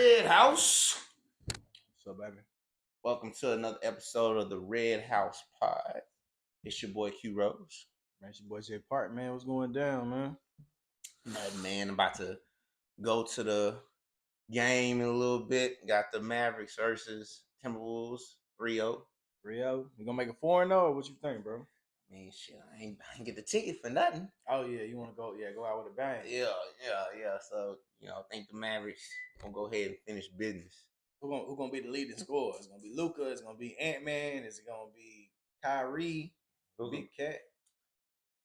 Red House. What's up, baby? Welcome to another episode of the Red House Pod. It's your boy Q Rose. Man, it's your boy Jay Park, man. What's going down, man? Man, I'm about to go to the game in a little bit. Got the Mavericks versus Timberwolves 3-0. Rio, you gonna make a 4-0 or what you think, bro? Man, shit, I ain't get the ticket for nothing. Oh yeah, you wanna go? Yeah, go out with a bang. Yeah. So, I think the Mavericks gonna go ahead and finish business. Who gonna be the leading scorer? It's gonna be Luka. It's gonna be Ant-Man. Is it gonna be Kyrie? Big Cat.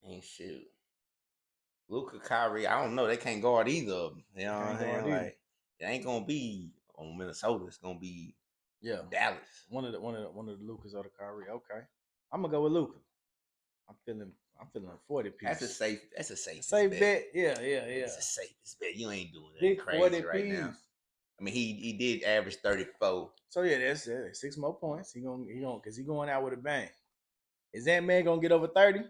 Ain't shoot. Luka, Kyrie, I don't know. They can't guard either of them. You know what I'm saying? Like, it ain't gonna be on Minnesota. It's gonna be Dallas. One of the Lukas or the Kyrie. Okay, I'm gonna go with Luka. I'm feeling 40 piece. That's a safe bet. Yeah. It's a safest bet. You ain't doing Big crazy 40 right piece. now. I mean, he did average 34. So yeah, that's 6 more points. He going out with a bang. Is that man gonna get over 30?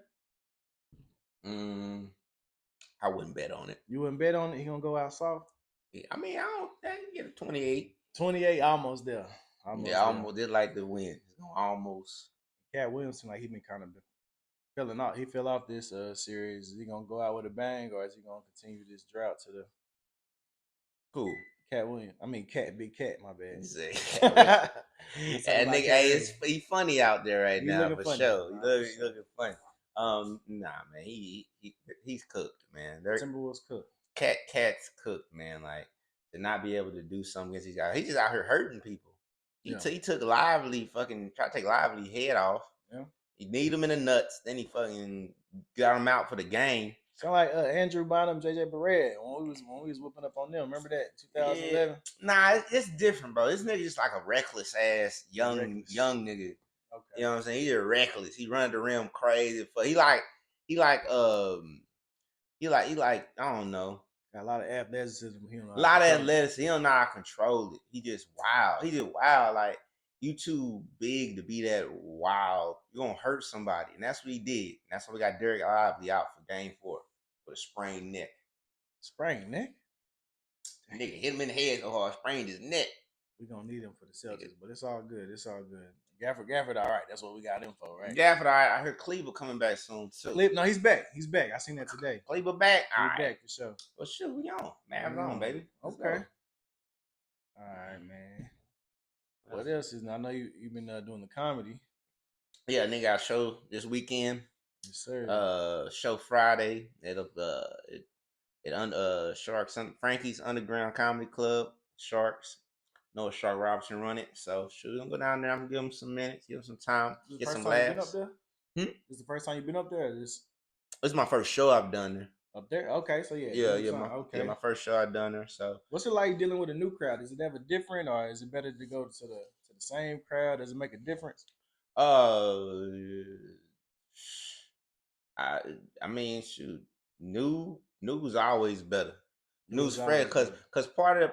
I wouldn't bet on it. You wouldn't bet on it? He gonna go out soft? Yeah, I mean, I don't think he get a 28. 28, almost there. Almost did like the win. Almost. Cat Williams seemed like he been kind of filling out. He fell off this series. Is he gonna go out with a bang, or is he gonna continue this drought to the Who? Cat Williams? I mean, Big Cat. My bad. That nigga, hey, he funny out there right now for funny. sure. He looking funny. Nah, man, he's cooked, man. Timberwolves cooked. Cat's cooked, man. Like to not be able to do something against these guys. He's just out here hurting people. He took Lively, fucking try to take Lively head off. Yeah. He need him in the nuts. Then he fucking got him out for the game. Sound like Andrew Bynum, JJ Barea when we was whooping up on them. Remember that 2011? Yeah. Nah, it's different, bro. This nigga just like a reckless ass young nigga. Okay. You know what I'm saying? He's reckless. He run the rim crazy. He like I don't know. Got a lot of athleticism. He don't know how to control it. He just wild. Like you too big to be that wild. You're gonna hurt somebody, and that's what he did. And that's why we got Derek Lively out for Game 4 with a sprained neck. Sprained neck? Nigga hit him in the head so hard, sprained his neck. We gonna need him for the Celtics, but it's all good. Gafford, all right. That's what we got him for, right? Gafford, all right. I heard Kleber coming back soon too. No, he's back. I seen that today. Kleber back. He's back for sure. Well, shit, we on. Mavs on, baby. Okay. All right, man. What else is? I know you've been doing the comedy. Yeah, nigga, got a show this weekend. Yes, sir. Show Friday at Sharks Frankie's Underground Comedy Club. Sharks. Noah Shark Robinson run it. So shoot, I'm gonna go down there. I'm gonna give him some minutes, give him some time, get some laughs. This is the first time you've been up there? This is my first show I've done there. Up there? Okay, so my first show I've done there. So what's it like dealing with a new crowd? Is it ever different, or is it better to go to the same crowd? Does it make a difference? I mean, shoot, news always better. News fresh, because part of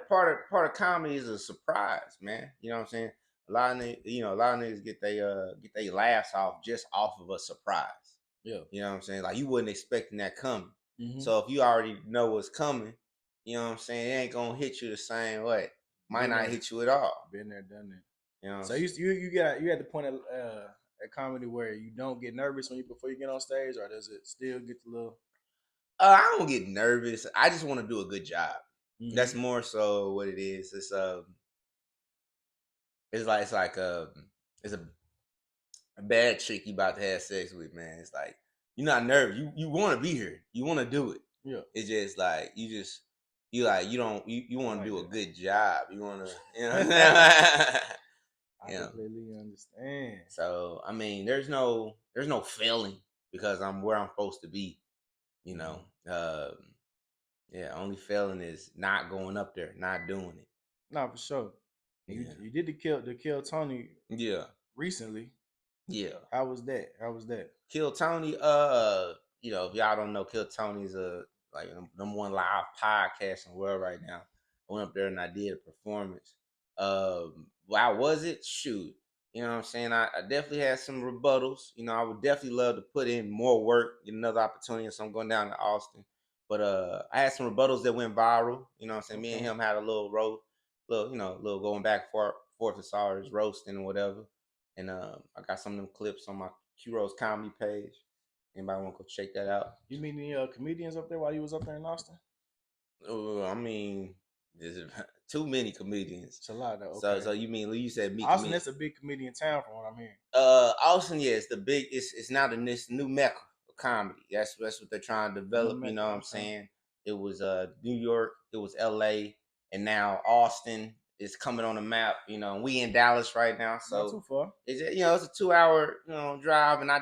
comedy is a surprise, man. You know what I'm saying? A lot of niggas get they laughs off just off of a surprise. Yeah. You know what I'm saying? Like you wasn't expecting that coming. Mm-hmm. So if you already know what's coming, you know what I'm saying, it ain't gonna hit you the same way. Might not hit you at all. Been there, done that. You know. So you at the point of at comedy where you don't get nervous before you get on stage, or does it still get a little? I don't get nervous. I just want to do a good job. Mm-hmm. That's more so what it is. It's a bad chick you about to have sex with, man. It's like you're not nervous. You want to be here. You want to do it. Yeah. It's just like you want to do a good job. You want to, I completely understand. So I mean, there's no failing because I'm where I'm supposed to be. You know, only failing is not going up there, not doing it. No, for sure. Yeah. You did the kill Tony. Yeah. Recently. Yeah. How was that? Kill Tony. If y'all don't know, Kill Tony's like number one live podcast in the world right now. I went up there and I did a performance. How was it? Shoot. You know what I'm saying? I definitely had some rebuttals. You know, I would definitely love to put in more work, get another opportunity. So I'm going down to Austin. But I had some rebuttals that went viral. You know what I'm saying? Okay. Me and him had a little road. little going back and forth as far as roasting or whatever. And I got some of them clips on my Q Rose comedy page. Anybody want to go check that out? You meet any comedians up there while you was up there in Austin? I mean, there's too many comedians. It's a lot though. So, Okay. so you said meet Austin, comedians. that's a big comedian town from what I'm hearing. Austin, yeah, it's now the this new mecca of comedy. That's what they're trying to develop. You know what I'm saying? It was New York, it was LA, and now Austin is coming on the map. You know, we in Dallas right now, so Not too far. it's it's a 2 hour drive, and I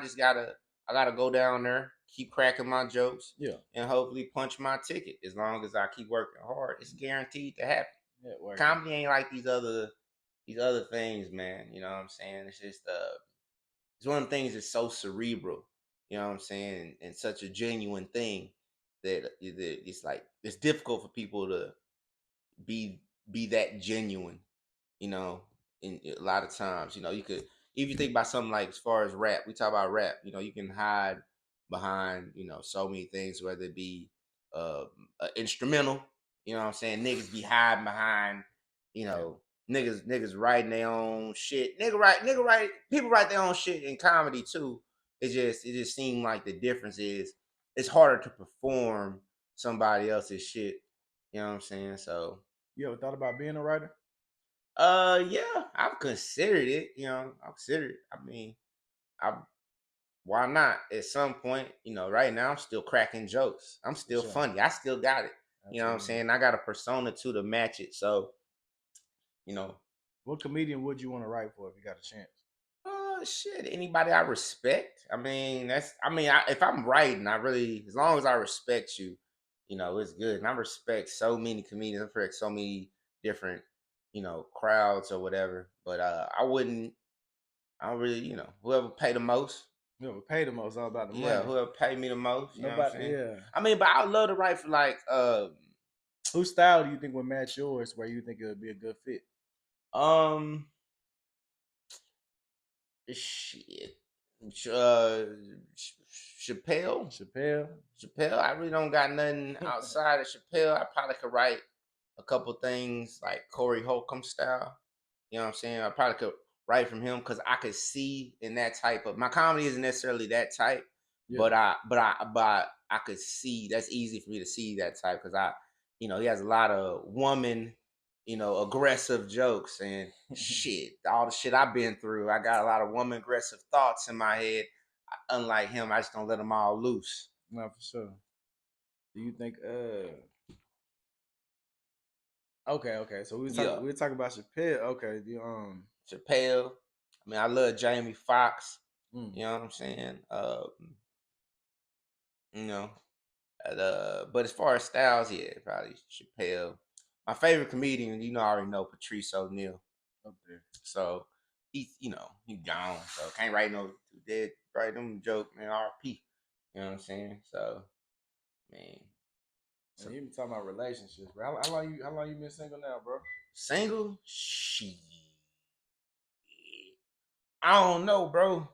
gotta go down there, keep cracking my jokes, Yeah. and hopefully punch my ticket. As long as I keep working hard, it's guaranteed to happen. Yeah, Comedy ain't like these other things, man. You know what I'm saying? It's just it's one of the things that's so cerebral, you know what I'm saying, and such a genuine thing that it's like it's difficult for people to be that genuine, you know. In a lot of times, you could, if you think about something like as far as rap, we talk about rap, you can hide behind so many things, whether it be uh instrumental, you know what I'm saying, niggas be hiding behind, you know, niggas writing their own shit, people write their own shit in comedy too. It just seemed like the difference is it's harder to perform somebody else's shit, you know what I'm saying. So you ever thought about being a writer? yeah, I've considered it. I've considered it. I mean, I why not? At some point, right now I'm still cracking jokes. I'm still funny. I still got it. You know what I'm saying? I got a persona too to match it. So, what comedian would you want to write for if you got a chance? Shit, anybody I respect. I mean, if I'm writing, as long as I respect you, it's good. And I respect so many comedians. I respect so many different, crowds or whatever. But I don't really, whoever pay the most. Whoever pay the most, all about the money. Yeah, whoever pay me the most. You know what I'm saying? Yeah. I mean, but I would love to write for like whose style do you think would match yours where you think it would be a good fit? Shit. Chappelle. I really don't got nothing outside of Chappelle. I probably could write a couple things like Corey Holcomb style. You know what I'm saying? I probably could write from him because I could see in that type of, my comedy isn't necessarily that type, but I could see, that's easy for me to see that type because he has a lot of woman, aggressive jokes and shit. All the shit I've been through, I got a lot of woman aggressive thoughts in my head. Unlike him, I just don't let them all loose. No, for sure. Do you think Okay. So we were talking about Chappelle. Okay, Chappelle. I mean, I love Jamie Foxx. You know what I'm saying? But as far as styles, yeah, probably Chappelle. My favorite comedian, I already know, Patrice O'Neal. Up there. So he gone. So can't write no dead. Write them joke, man. RP. You know what I'm saying? So, man. So you been talking about relationships, bro. How long you been single now, bro? Single? Shit. I don't know, bro.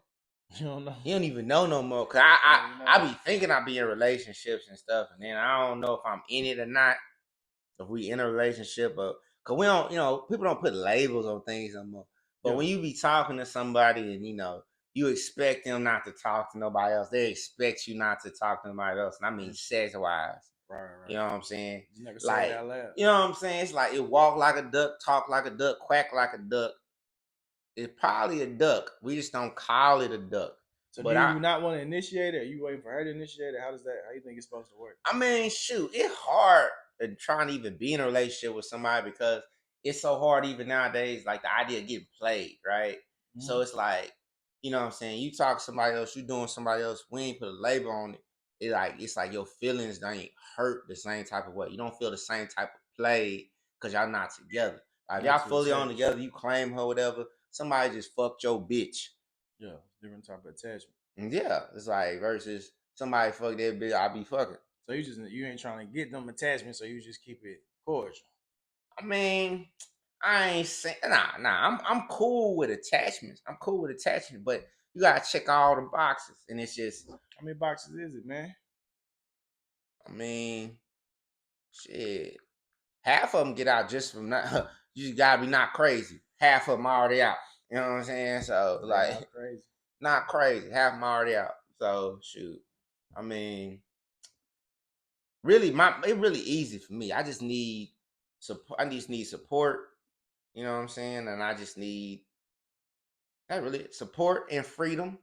You don't know. You don't even know no more. Cause I be thinking I be in relationships and stuff, and then I don't know if I'm in it or not. If we in a relationship, or cause we don't, people don't put labels on things no more. But when you be talking to somebody and you expect them not to talk to nobody else, they expect you not to talk to nobody else. And I mean sex wise. Right. You know what I'm saying? You never say it out loud. You know what I'm saying? It's like it walk like a duck, talk like a duck, quack like a duck. It's probably a duck. We just don't call it a duck. So do you not want to initiate it? Are you waiting for her to initiate it? How you think it's supposed to work? I mean, shoot, it's hard trying to even be in a relationship with somebody because it's so hard even nowadays, like the idea of getting played, right? Mm-hmm. So it's like, you know what I'm saying? You talk to somebody else, you doing somebody else, we ain't put a label on it. It's like your feelings ain't hurt the same type of way. You don't feel the same type of play because y'all not together. Like y'all fully on together, you claim her, whatever. Somebody just fucked your bitch. Yeah, different type of attachment. Yeah, it's like versus somebody fuck that bitch, I be fucking. So you ain't trying to get them attachments, so you just keep it cordial. I mean, I ain't saying nah. I'm cool with attachments. But you gotta check all the boxes, and it's just how many boxes is it, man? I mean, shit. Half of them get out just from not You just gotta be not crazy. Half of them already out. You know what I'm saying? So They like, not crazy. not crazy. Half them already out. So shoot. I mean, really, it really easy for me. I just need support. I just need support. You know what I'm saying? And I just need that really support and freedom.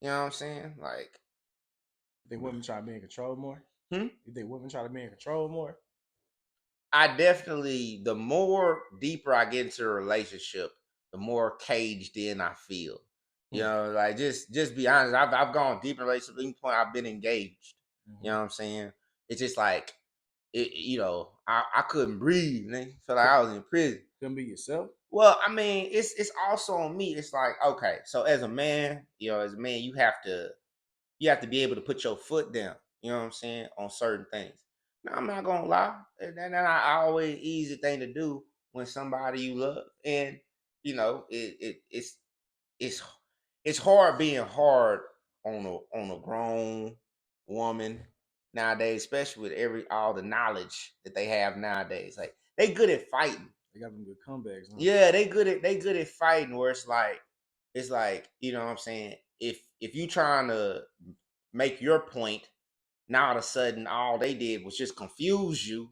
You know what I'm saying? Like, You think women try to be in control more? hmm? You think women try to be in control more? I definitely, the more deeper I get into a relationship, the more caged in I feel. You Hmm. know, like just be honest. I've gone deep in relationships. Even point I've been engaged. You know what I'm saying? It's just like it. You know, I couldn't breathe. Man. Felt like I was in prison. Couldn't be yourself. Well, I mean, it's also on me. It's like, okay, so as a man, as a man, you have to be able to put your foot down. You know what I'm saying, on certain things. Now, I'm not gonna lie, and I always easy thing to do when somebody you love, and it's it's hard being hard on a grown woman nowadays, especially with all the knowledge that they have nowadays. Like they good at fighting. They got some good comebacks, huh? Yeah, they good at fighting. Where it's like you know what I'm saying. If you trying to make your point, now all of a sudden all they did was just confuse you,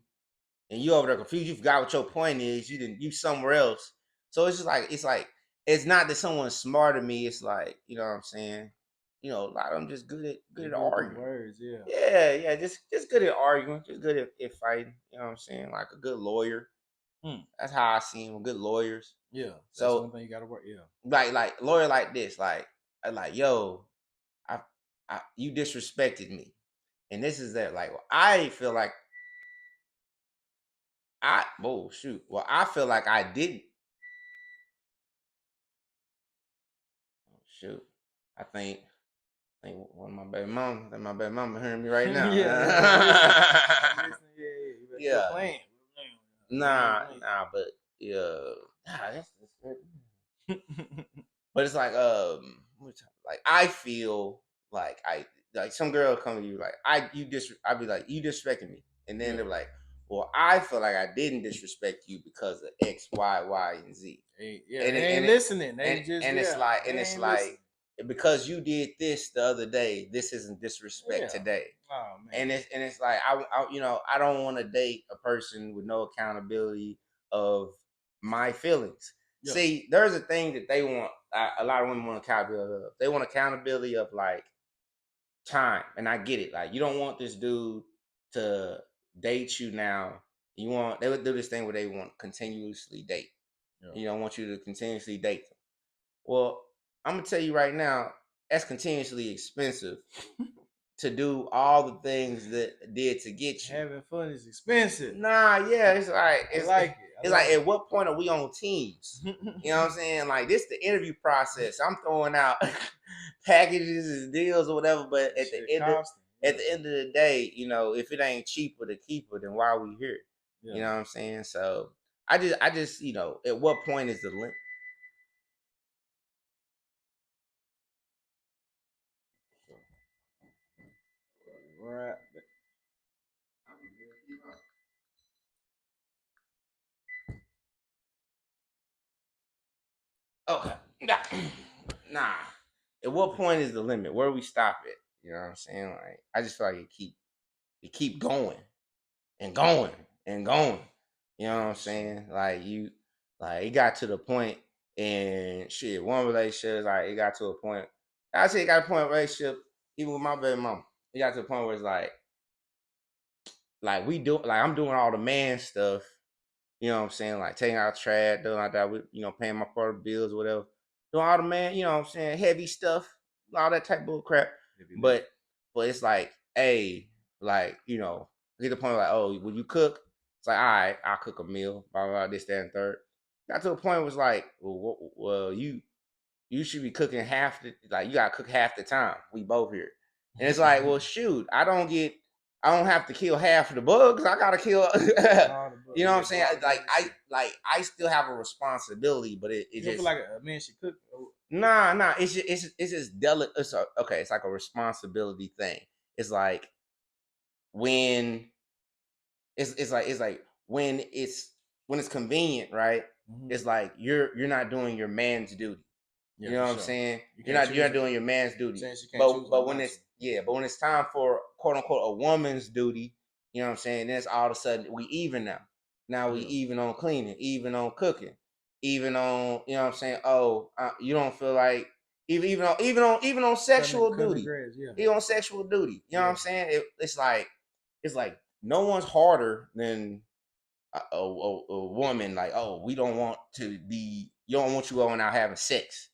and you over there confused. You forgot what your point is. You somewhere else. So it's like it's not that someone's smarter than me. It's like what I'm saying. A lot of them just good They at good with them arguing. words, yeah. Yeah, just good at arguing. Just good at fighting. You know what I'm saying? Like a good lawyer. Hmm. That's how I see them. Good lawyers. Yeah, that's So one thing you got to work. Yeah, like lawyer like this, like yo, I, you disrespected me, and this is that. Like I feel like I feel like I didn't. Oh, shoot, I think one of my baby mama hearing me right now. yeah. I'm listening. I'm listening. Yeah, yeah. You better quit Yeah, playing. nah, but yeah, but it's like like I feel like some girl come to you like I'd be like you disrespecting me, and then Yeah. they're like, well, I feel like I didn't disrespect you because of X, Y, Y, and Z, Yeah, and they it, ain't and it, listening. They just and they it's ain't like listening. because you did this the other day, this isn't disrespect Yeah. today. Oh man. And it's like I don't want to date a person with no accountability of my feelings. Yeah. See, there's a thing that they want. A lot of women want accountability of. They want accountability of like time, and I get it. Like you don't want this dude to date you now. They would do this thing where they want continuously date. Yeah. You don't want you to continuously date them. Well, I'm gonna tell you right now, that's continuously expensive to do all the things that did to get you. Having fun is expensive. Nah, yeah, it's like I like it. it's like at what point are we on teams? You know what I'm saying? Like this the interview process. I'm throwing out packages and deals or whatever, but at the end of the day, if it ain't cheaper to keep it, then why are we here? Yeah. You know what I'm saying? So I just at what point is the limit? Right. Okay. Nah. At what point is the limit? Where do we stop it? You know what I'm saying? Like I just feel like it keep going and going and going. You know what I'm saying? Like it got to the point and shit. One relationship, like it got to a point. I say it got a point in relationship, even with my baby mama. It got to a point where it's like we do, like I'm doing all the man stuff. You know what I'm saying? Like taking out trash, doing like that, with paying my part of bills, or whatever. Doing all the man, you know what I'm saying, heavy stuff, all that type of crap. But it's like, hey, like, get the point like, oh, when you cook, it's like, all right, I'll cook a meal, blah, blah, blah, this, that, and third. Got to a point where it's like, well, you should be cooking you gotta cook half the time. We both here. And it's like, well, shoot, I don't have to kill half of the bugs. I gotta kill you know what I'm saying? I still have a responsibility, but it You just feel like a man should cook. nah. It's just delicate. Okay. It's like a responsibility thing. It's like when it's like when it's when it's convenient, right? Mm-hmm. It's like you're not doing your man's duty. Yeah, You know for what I'm sure. saying? You You're can't not choose. doing your man's duty. Saying she can't choose But them when not to. it's time for quote unquote a woman's duty, you know what I'm saying? Then it's all of a sudden we even now. Now we Yeah. even on cleaning, even on cooking, even on, you know what I'm saying? Oh, you don't feel like even on sexual Cutting the duty, grass. Yeah. even on sexual duty. You know what Yeah. I'm saying? It's like no one's harder than a woman. Like, oh, we don't want to be. You don't want you going out having sex.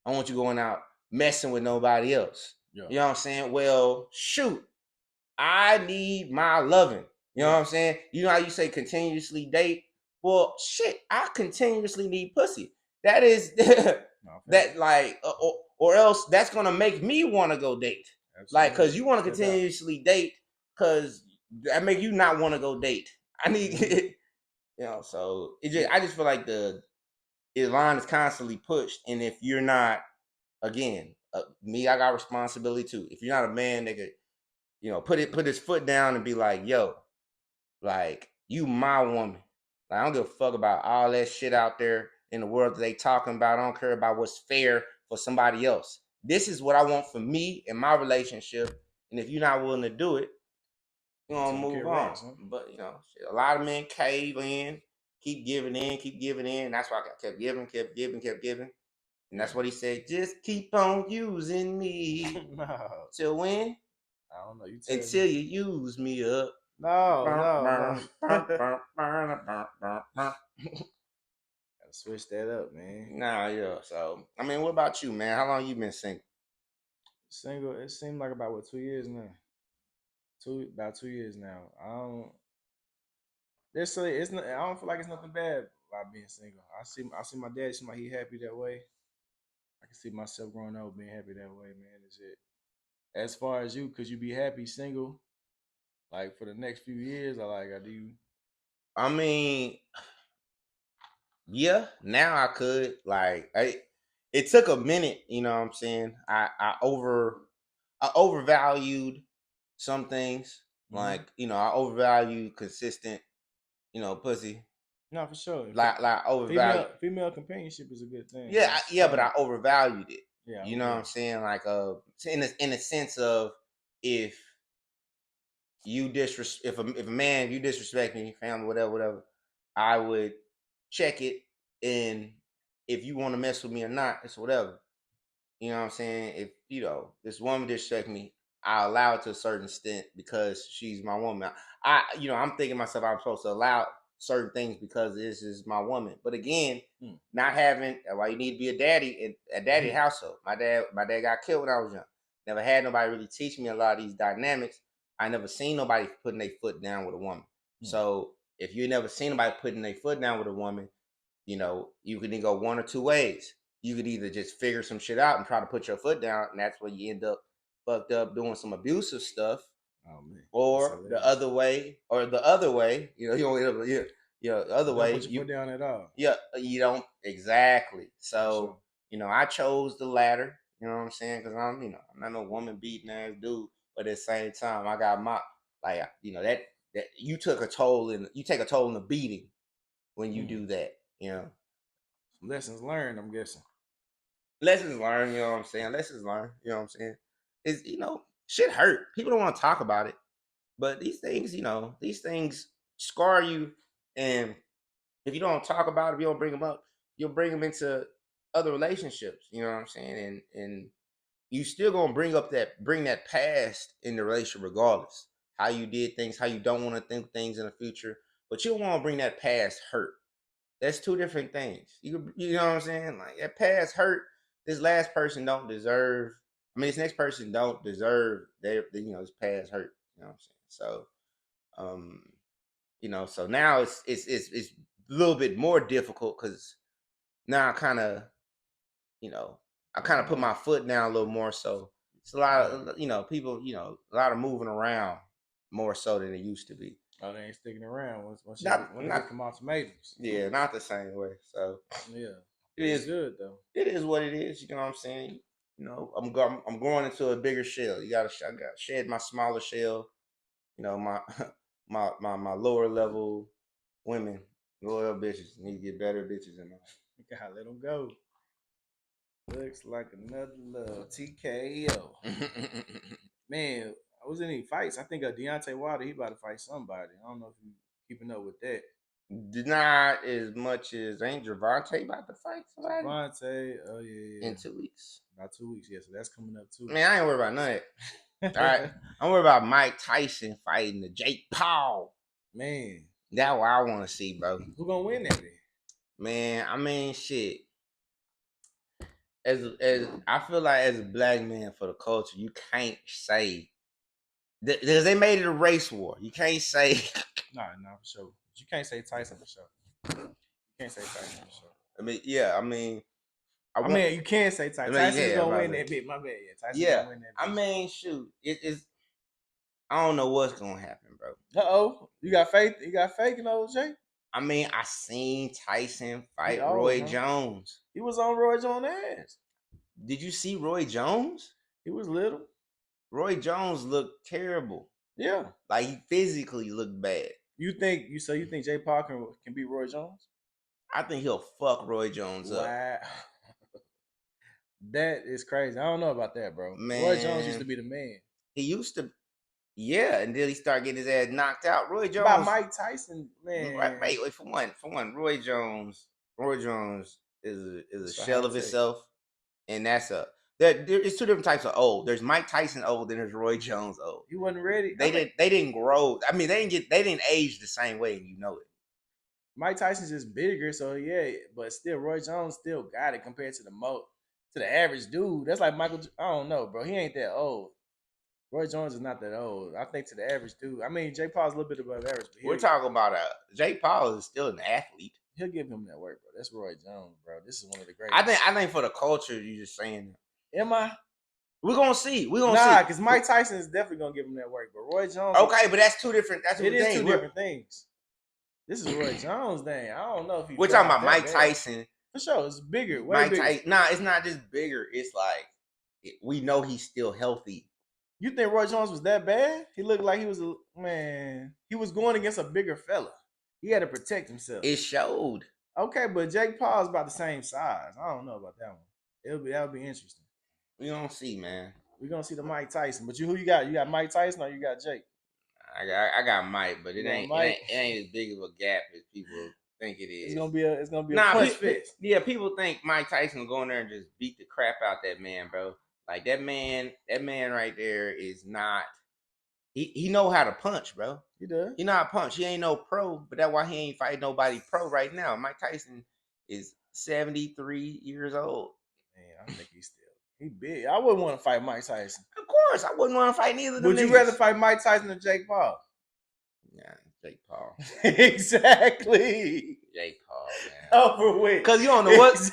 I want you going out messing with nobody else. Yeah. You know what I'm saying? Well, shoot, I need my loving. You know what I'm saying? You know how you say continuously date? Well, shit, I continuously need pussy. That is that like, or else that's gonna make me want to go date. Absolutely. Like, cause you want to continuously date, cause that make you not want to go date. I need, you know. So I just feel like the line is constantly pushed, and if you're not, again, me, I got responsibility too. If you're not a man that could, put his foot down and be like, yo, like, you my woman. Like, I don't give a fuck about all that shit out there in the world that they talking about. I don't care about what's fair for somebody else. This is what I want for me and my relationship. And if you're not willing to do it, you gonna move on. Rocks, huh? But shit, a lot of men cave in, keep giving in, keep giving in. That's why I kept giving, kept giving, kept giving. And that's what he said. Just keep on using me. No. Till when? I don't know. You tell Until me. you use me up. No. Gotta Nah, switch that up, man. yeah. So, I mean, what about you, man? How long you been single? Single. It seemed like about 2 years now. About 2 years now. I don't. I don't feel like it's nothing bad about being single. I see my dad. Seem like he happy that way. I can see myself growing up being happy that way, man. Is it as far as you? Could you be happy single, like for the next few years, or like, do you? I mean, yeah. Now I could It took a minute. You know what I'm saying? I overvalued some things. Mm-hmm. Like, I overvalued consistent, pussy. No, for sure. Like overvalued. Female companionship is a good thing. Yeah, It's yeah, but fun. I overvalued it. Yeah, You know what I'm saying? Like, in a sense of, if if a man, you disrespect me, family, whatever, I would check it, and if you want to mess with me or not, it's whatever. You know what I'm saying? If this woman disrespect me, I allow it to a certain extent because she's my woman. I'm thinking myself, I'm supposed to allow certain things because this is my woman. But again, not having why you need to be a daddy in a daddy household. My dad got killed when I was young. Never had nobody really teach me a lot of these dynamics. I never seen nobody putting their foot down with a woman. So if you never seen nobody putting their foot down with a woman, you can go one or two ways. You could either just figure some shit out and try to put your foot down, and that's where you end up fucked up doing some abusive stuff. Oh man. Or the other way, you don't end up, the other way, put your foot down at all. Yeah, you don't exactly. So, Sure. I chose the latter. You know what I'm saying? Because I'm not no woman beating ass dude, but at the same time, I got my that you take a toll in the beating when you do that. Some lessons learned, I'm guessing. Lessons learned. You know what I'm saying? Lessons learned. You know what I'm saying? Is shit hurt. People don't want to talk about it, but these things scar you, and if you don't talk about it, if you don't bring them up, you'll bring them into other relationships. You know what I'm saying? And you still gonna bring that past in the relationship regardless. How you did things, how you don't want to think things in the future, but you don't want to bring that past hurt. That's two different things. You know what I'm saying? Like, that past hurt, this last person don't deserve. I mean, this next person don't deserve this past hurt. You know what I'm saying? So, so now it's a little bit more difficult because now I kind of put my foot down a little more. So it's a lot of people, a lot of moving around more so than it used to be. Oh, they ain't sticking around once they Not get some ultimatums. Yeah, not the same way. So Yeah, it it's is good though. it is what it is. You know what I'm saying? I'm growing into a bigger shell. I got to shed my smaller shell. My my lower level women. Loyal bitches need to get better bitches in life. You gotta let them go. Looks like another love. TKO. Man, I was in any fights. I think Deontay Wilder, he about to fight somebody. I don't know if you keeping up with that. Not as much as ain't Javante about to fight somebody Javante, oh yeah. in 2 weeks. About 2 weeks, yeah. So that's coming up too. Man, I ain't worried about none of that. All right, I'm worried about Mike Tyson fighting the Jake Paul. Man, That's what I want to see, bro. who gonna win that? Man, I mean, shit. As I feel like as a black man for the culture, you can't say because they made it a race war. You can't say Nah, for sure. But you can't say Tyson for sure. You can't say Tyson for sure. I mean, yeah, I mean, you can say Tyson. Tyson's gonna win that bit. My bad. Yeah, Tyson's gonna win that bit. I mean, shoot, it's. I don't know what's gonna happen, bro. You got faith? You got faith in OJ? I mean, I seen Tyson fight Roy Jones. He was on Roy Jones' ass. Did you see Roy Jones? He was little. Roy Jones looked terrible. Yeah, like he physically looked bad. You think Jay Paul can beat Roy Jones? I think he'll fuck Roy Jones up. That is crazy. I don't know about that, bro. Man, Roy Jones used to be the man. He used to, yeah, until he started getting his ass knocked out. Roy Jones. By Mike Tyson, man. Wait, for one, Roy Jones is a shell of himself, and that's there's two different types of old. There's Mike Tyson old, and there's Roy Jones old. He wasn't ready. They didn't grow. I mean, they didn't age the same way, and you know it. Mike Tyson's just bigger, so yeah, but still, Roy Jones still got it compared to the average dude. That's like Michael. I don't know, bro. He ain't that old. Roy Jones is not that old. I think to the average dude. I mean, Jake Paul's a little bit above average. But we're talking about Jake Paul is still an athlete. He'll give him that work, bro. That's Roy Jones, bro. This is one of the greatest. I think for the culture, you just saying. Am I? We're gonna see. We're gonna see. Because Mike Tyson is definitely gonna give him that work, but Roy Jones. Okay, but that's two different. That's two different things. This is Roy Jones' thing. I don't know if we're talking about Mike Tyson. For sure, it's bigger. Way bigger. It's not just bigger. It's like we know he's still healthy. You think Roy Jones was that bad? He looked like he was he was going against a bigger fella. He had to protect himself. It showed. Okay, but Jake Paul's about the same size. I don't know about that one. That'll be interesting. We gonna see, man. We gonna see the Mike Tyson. But who you got? You got Mike Tyson or you got Jake? I got Mike, but it ain't as big of a gap as people think it is. It's gonna be a punch fist. Yeah, people think Mike Tyson will go in there and just beat the crap out that man, bro. Like that man right there is not. He know how to punch, bro. He does. He know how to punch. He ain't no pro, but that's why he ain't fighting nobody pro right now. Mike Tyson is 73 years old. Man, I think he big. I wouldn't want to fight Mike Tyson. Of course, I wouldn't want to fight neither of them. Would you rather fight Mike Tyson or Jake Paul? Yeah, Jake Paul. Exactly. Jake Paul, man. Over with. Because you don't know what's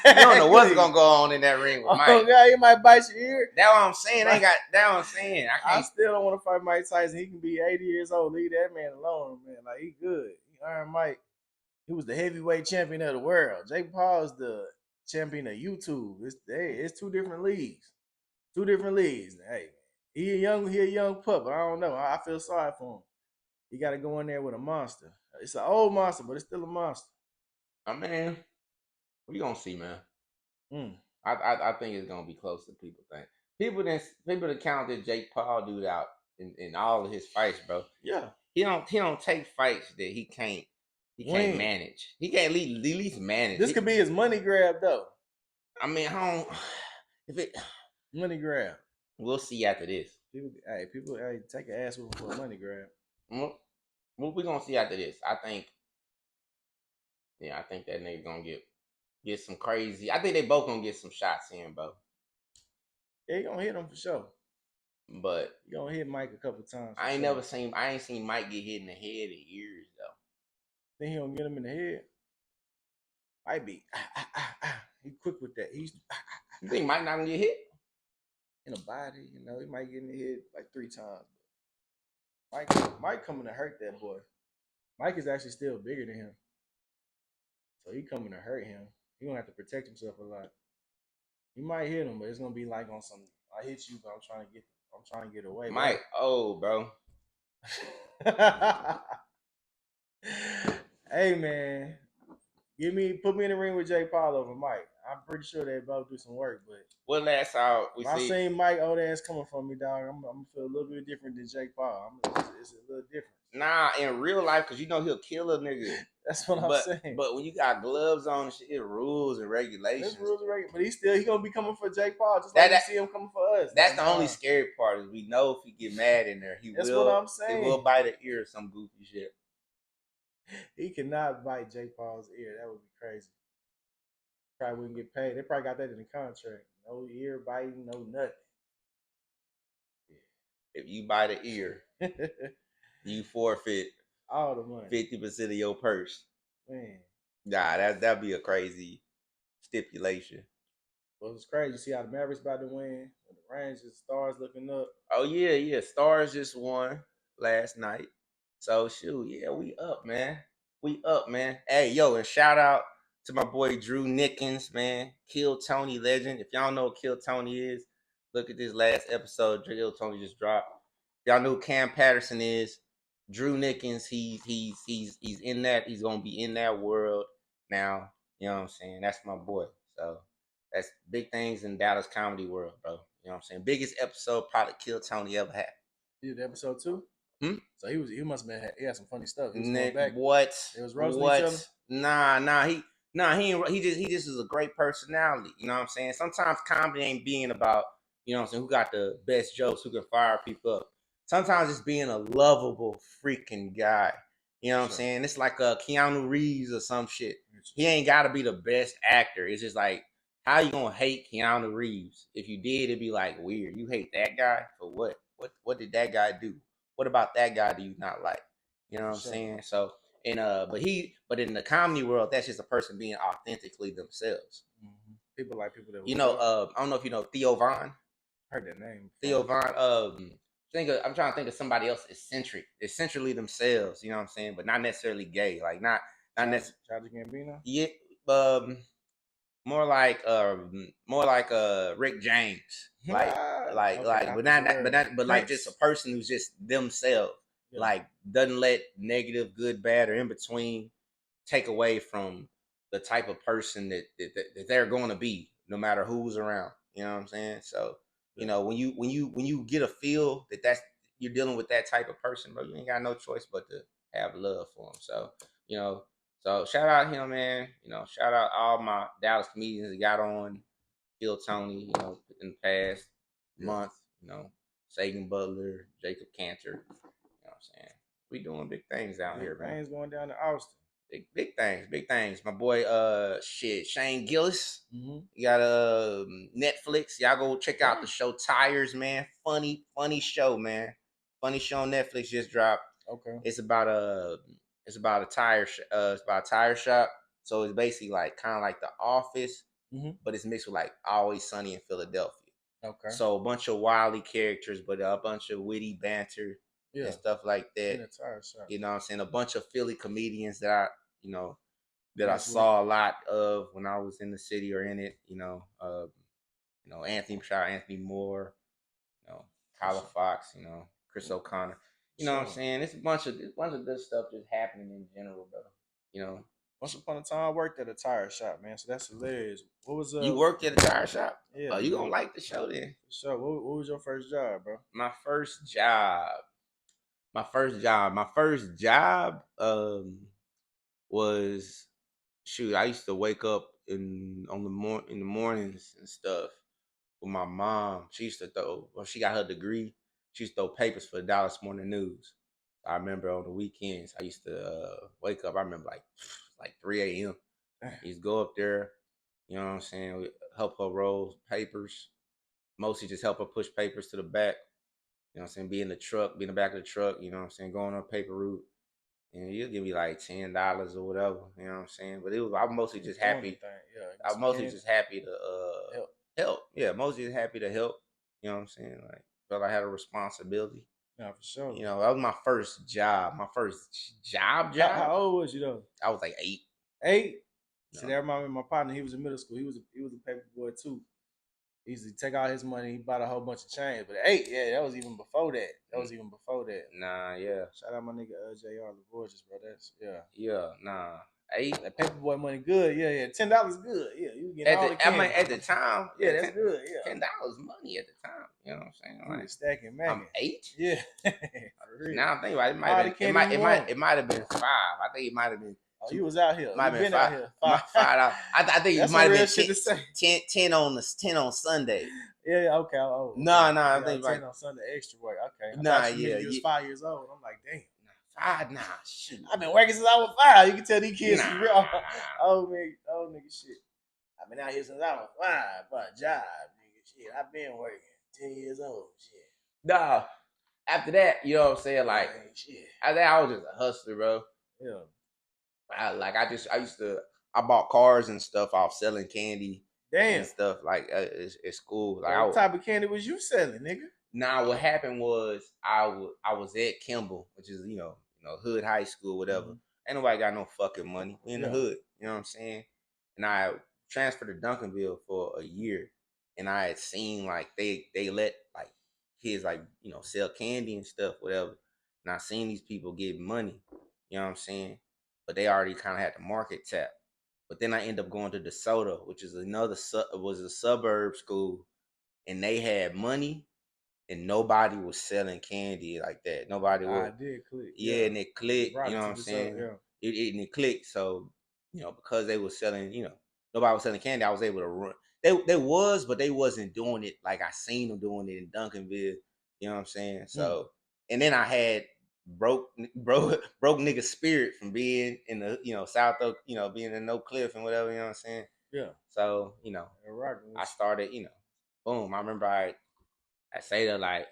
gonna go on in that ring with Mike. Oh God, he might bite your ear. That's what I'm saying. I'm saying. I still don't want to fight Mike Tyson. He can be 80 years old. Leave that man alone, man. Like he good. Iron Mike. He was the heavyweight champion of the world. Jake Paul is the champion of YouTube. It's two different leagues. Two different leagues. Hey, he a young pup. I don't know. I feel sorry for him. He got to go in there with a monster. It's an old monster, but it's still a monster. I mean, we gonna see, man. I think it's gonna be close to people think. People that counted Jake Paul dude out in all of his fights, bro. Yeah, he don't take fights that he can't manage. He can't at least manage. This could be his money grab though. I mean, money grab. We'll see after this. People take an ass whooping for a money grab. What we gonna see after this? I think that nigga gonna get some crazy. I think they both gonna get some shots in, bro. Yeah, he gonna hit him for sure. But you gonna hit Mike a couple times. I ain't seen Mike get hit in the head in years though. Think he gonna get him in the head? Might be. He quick with that. You think Mike not gonna get hit? In the body, he might get in the head like 3 times. Mike coming to hurt that boy. Mike is actually still bigger than him. So he coming to hurt him. He gonna have to protect himself a lot. He might hit him, but it's gonna be like on some I hit you, but I'm trying to get away. Mike, bro. Hey man. Put me in the ring with Jake Paul over Mike. I'm pretty sure they both do some work, but What last time we if I see? seen Mike old ass coming from me, dog, I'm gonna feel a little bit different than Jake Paul. It's a little different. Nah, in real life, cause you know he'll kill a nigga. That's what I'm But saying. but when you got gloves on and shit, it rules and regulations. This rules are regular, but he gonna be coming for Jake Paul, just like we see him coming for us. That's like, the only scary part is we know if he get mad in there, That's what I'm saying. He will bite an ear or some goofy shit. He cannot bite Jake Paul's ear. That would be crazy. Probably wouldn't get paid. They probably got that in the contract. No ear biting, no nothing. If you bite an ear, you forfeit all the money, 50% of your purse. Man, Nah, that'd be a crazy stipulation. Well, it's crazy. You see how the Mavericks about to win. The Rangers, Stars looking up. Oh yeah. Stars just won last night. So shoot, yeah, we up, man. We up, man. Hey, yo, and shout out to my boy Drew Nickens, man. Kill Tony legend. If y'all know what Kill Tony is, look at this last episode. Kill Tony just dropped. Y'all know who Cam Patterson is. Drew Nickens, he's in that. He's gonna be in that world now. You know what I'm saying? That's my boy. So that's big things in Dallas comedy world, bro. You know what I'm saying? Biggest episode probably Kill Tony ever had. You did episode 2? So he must have been, he had some funny stuff. He was Nick, back. what? It was roasting each other? He just is a great personality. You know what I'm saying? Sometimes comedy ain't being about, you know what I'm saying, who got the best jokes, who can fire people up. Sometimes it's being a lovable freaking guy. You know what I'm saying? It's like a Keanu Reeves or some shit. He ain't got to be the best actor. It's just like, how you gonna hate Keanu Reeves? If you did, it'd be like weird. You hate that guy for what? What did that guy do? What about that guy do you not like? You know what I'm saying? So but in the comedy world, that's just a person being authentically themselves. Mm-hmm. People like people that I don't know if you know Theo Von. Heard that name. Theo Von. I'm trying to think of somebody else eccentrically themselves. You know what I'm saying? But not necessarily gay. Like not necessarily. Childish Gambino. Yeah. More like Rick James, but like just a person who's just themselves, like doesn't let negative, good, bad, or in between take away from the type of person that they're going to be, no matter who's around. You know what I'm saying? So you know when you get a feel that's you're dealing with that type of person, bro, you ain't got no choice but to have love for them. So you know. So shout out him, man. You know, shout out all my Dallas comedians that got on Kill Tony, you know, in the past month. You know, Sagan Butler, Jacob Cantor. You know what I'm saying? We doing big things out here, man. Things going down to Austin. Big things. My boy, Shane Gillis. Mm-hmm. You got Netflix. Y'all go check out the show Tires, man. Funny show, man. Funny show on Netflix just dropped. Okay. It's about a tire shop. So it's basically like kind of like The Office, but it's mixed with like Always Sunny in Philadelphia. Okay. So a bunch of wily characters, but a bunch of witty banter and stuff like that. In a tire shop. You know what I'm saying? A bunch of Philly comedians that I saw a lot of when I was in the city or in it. Anthony Moore, Tyler Fox, Chris O'Connor. You know what I'm saying? It's a bunch of good stuff just happening in general, bro. Once upon a time, I worked at a tire shop, man. So that's hilarious. What was you worked at a tire shop? Yeah. Oh, you gonna like the show then? So what was your first job, bro? My first job was I used to wake up in the mornings and stuff with my mom. She used to she got her degree. She used to throw papers for the Dallas Morning News. I remember on the weekends I used to wake up. I remember like 3 a.m. I used to go up there. You know what I'm saying? We help her roll papers. Mostly just help her push papers to the back. You know what I'm saying? Be in the back of the truck. You know what I'm saying? Going on a paper route. And you'll give me like $10 or whatever. You know what I'm saying? But I'm mostly just happy. I'm mostly just happy to help. Yeah, mostly just happy to help. You know what I'm saying? Like, felt I had a responsibility. Yeah, for sure. You know, that was my first job. My first job. How old was you though? I was like 8. 8? See, that reminded me of my partner. He was in middle school. He was a paper boy too. He used to take all his money. He bought a whole bunch of chains. But 8, yeah, that was even before that. Nah, yeah. Shout out my nigga JR LaVorges, bro. Yeah, nah. 8. That paperboy money good. Yeah. $10 good. Yeah, you get all the candy. At the time, Yeah, that's good. Yeah. $10 money at the time. You know what I'm saying? You Like, was stacking I'm macking. 8. Yeah. For real. Now I'm thinking about it. All the candy you want. It might have been 5. I think it might have been. Oh, you was out here. Might You have been been 5. out here. $5. I think it That's might some have real been shit to say. 10 on Sunday. Yeah, okay. Oh, okay. No, I yeah, think 10 like on Sunday extra work. Okay. I nah, thought you yeah, meant you was yeah. 5 years old. I'm like, damn. 5, nah, shoot. I've been working since I was 5. You can tell these kids Nah. real old nigga shit. I've been out here since I was 5 for a job, nigga. Shit, I've been working 10 years old. Shit. Nah. After that, you know what I'm saying? Like, shit. After that, I was just a hustler, bro. Yeah. I bought cars and stuff off selling candy. Damn. And stuff like at school. Like, what type of candy was you selling, nigga? Nah, what happened was I was at Kimball, which is hood high school, whatever. Mm-hmm. Ain't nobody got no fucking money. We in the hood, you know what I'm saying? And I transferred to Duncanville for a year, and I had seen like they let like kids like sell candy and stuff, whatever. And I seen these people get money, you know what I'm saying? But they already kind of had the market tap. But then I ended up going to DeSoto, which is was a suburb school, and they had money, and nobody was selling candy like that. Nobody was. I did click. Yeah, and it clicked. You know what I'm saying? Yeah. And it clicked. So because they was selling, nobody was selling candy, I was able to run. They was, but they wasn't doing it like I seen them doing it in Duncanville. You know what I'm saying? So, and then I had broke nigga spirit from being in the South Oak, being in Oak Cliff and whatever. You know what I'm saying? Yeah. So I started. Boom. I remember I saved up like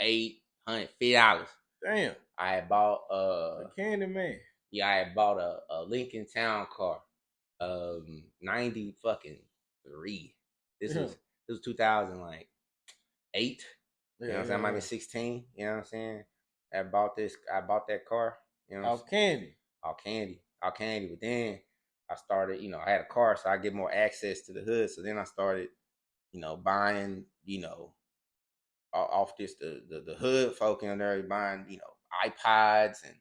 $850. Damn. I had bought a candy man. Yeah, I had bought a Lincoln Town car. 90 fucking 3. This was 2008. You know what I'm saying? I might be 16. You know what I'm saying? I bought that car. You know, Off candy. All candy. But then I started, I had a car, so I get more access to the hood. So then I started, buying, off this the hood folk in there buying, iPods, and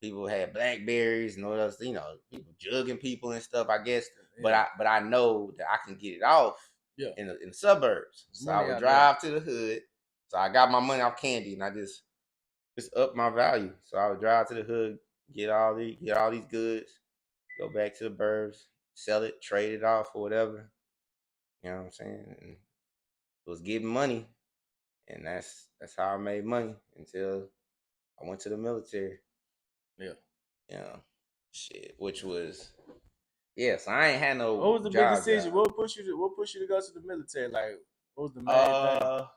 people had Blackberries and what else, people jugging people and stuff, I guess. Yeah. But I know that I can get it off in the suburbs. So I would drive to the hood. So I got my money off candy, and I just up my value. So I would drive to the hood, get all these goods, go back to the burbs, sell it, trade it off or whatever. You know what I'm saying? And it was getting money. And that's how I made money until I went to the military. Yeah. Shit. Which was so I ain't had no. What was the big decision? What pushed you to go to the military? Like, what was the main thing?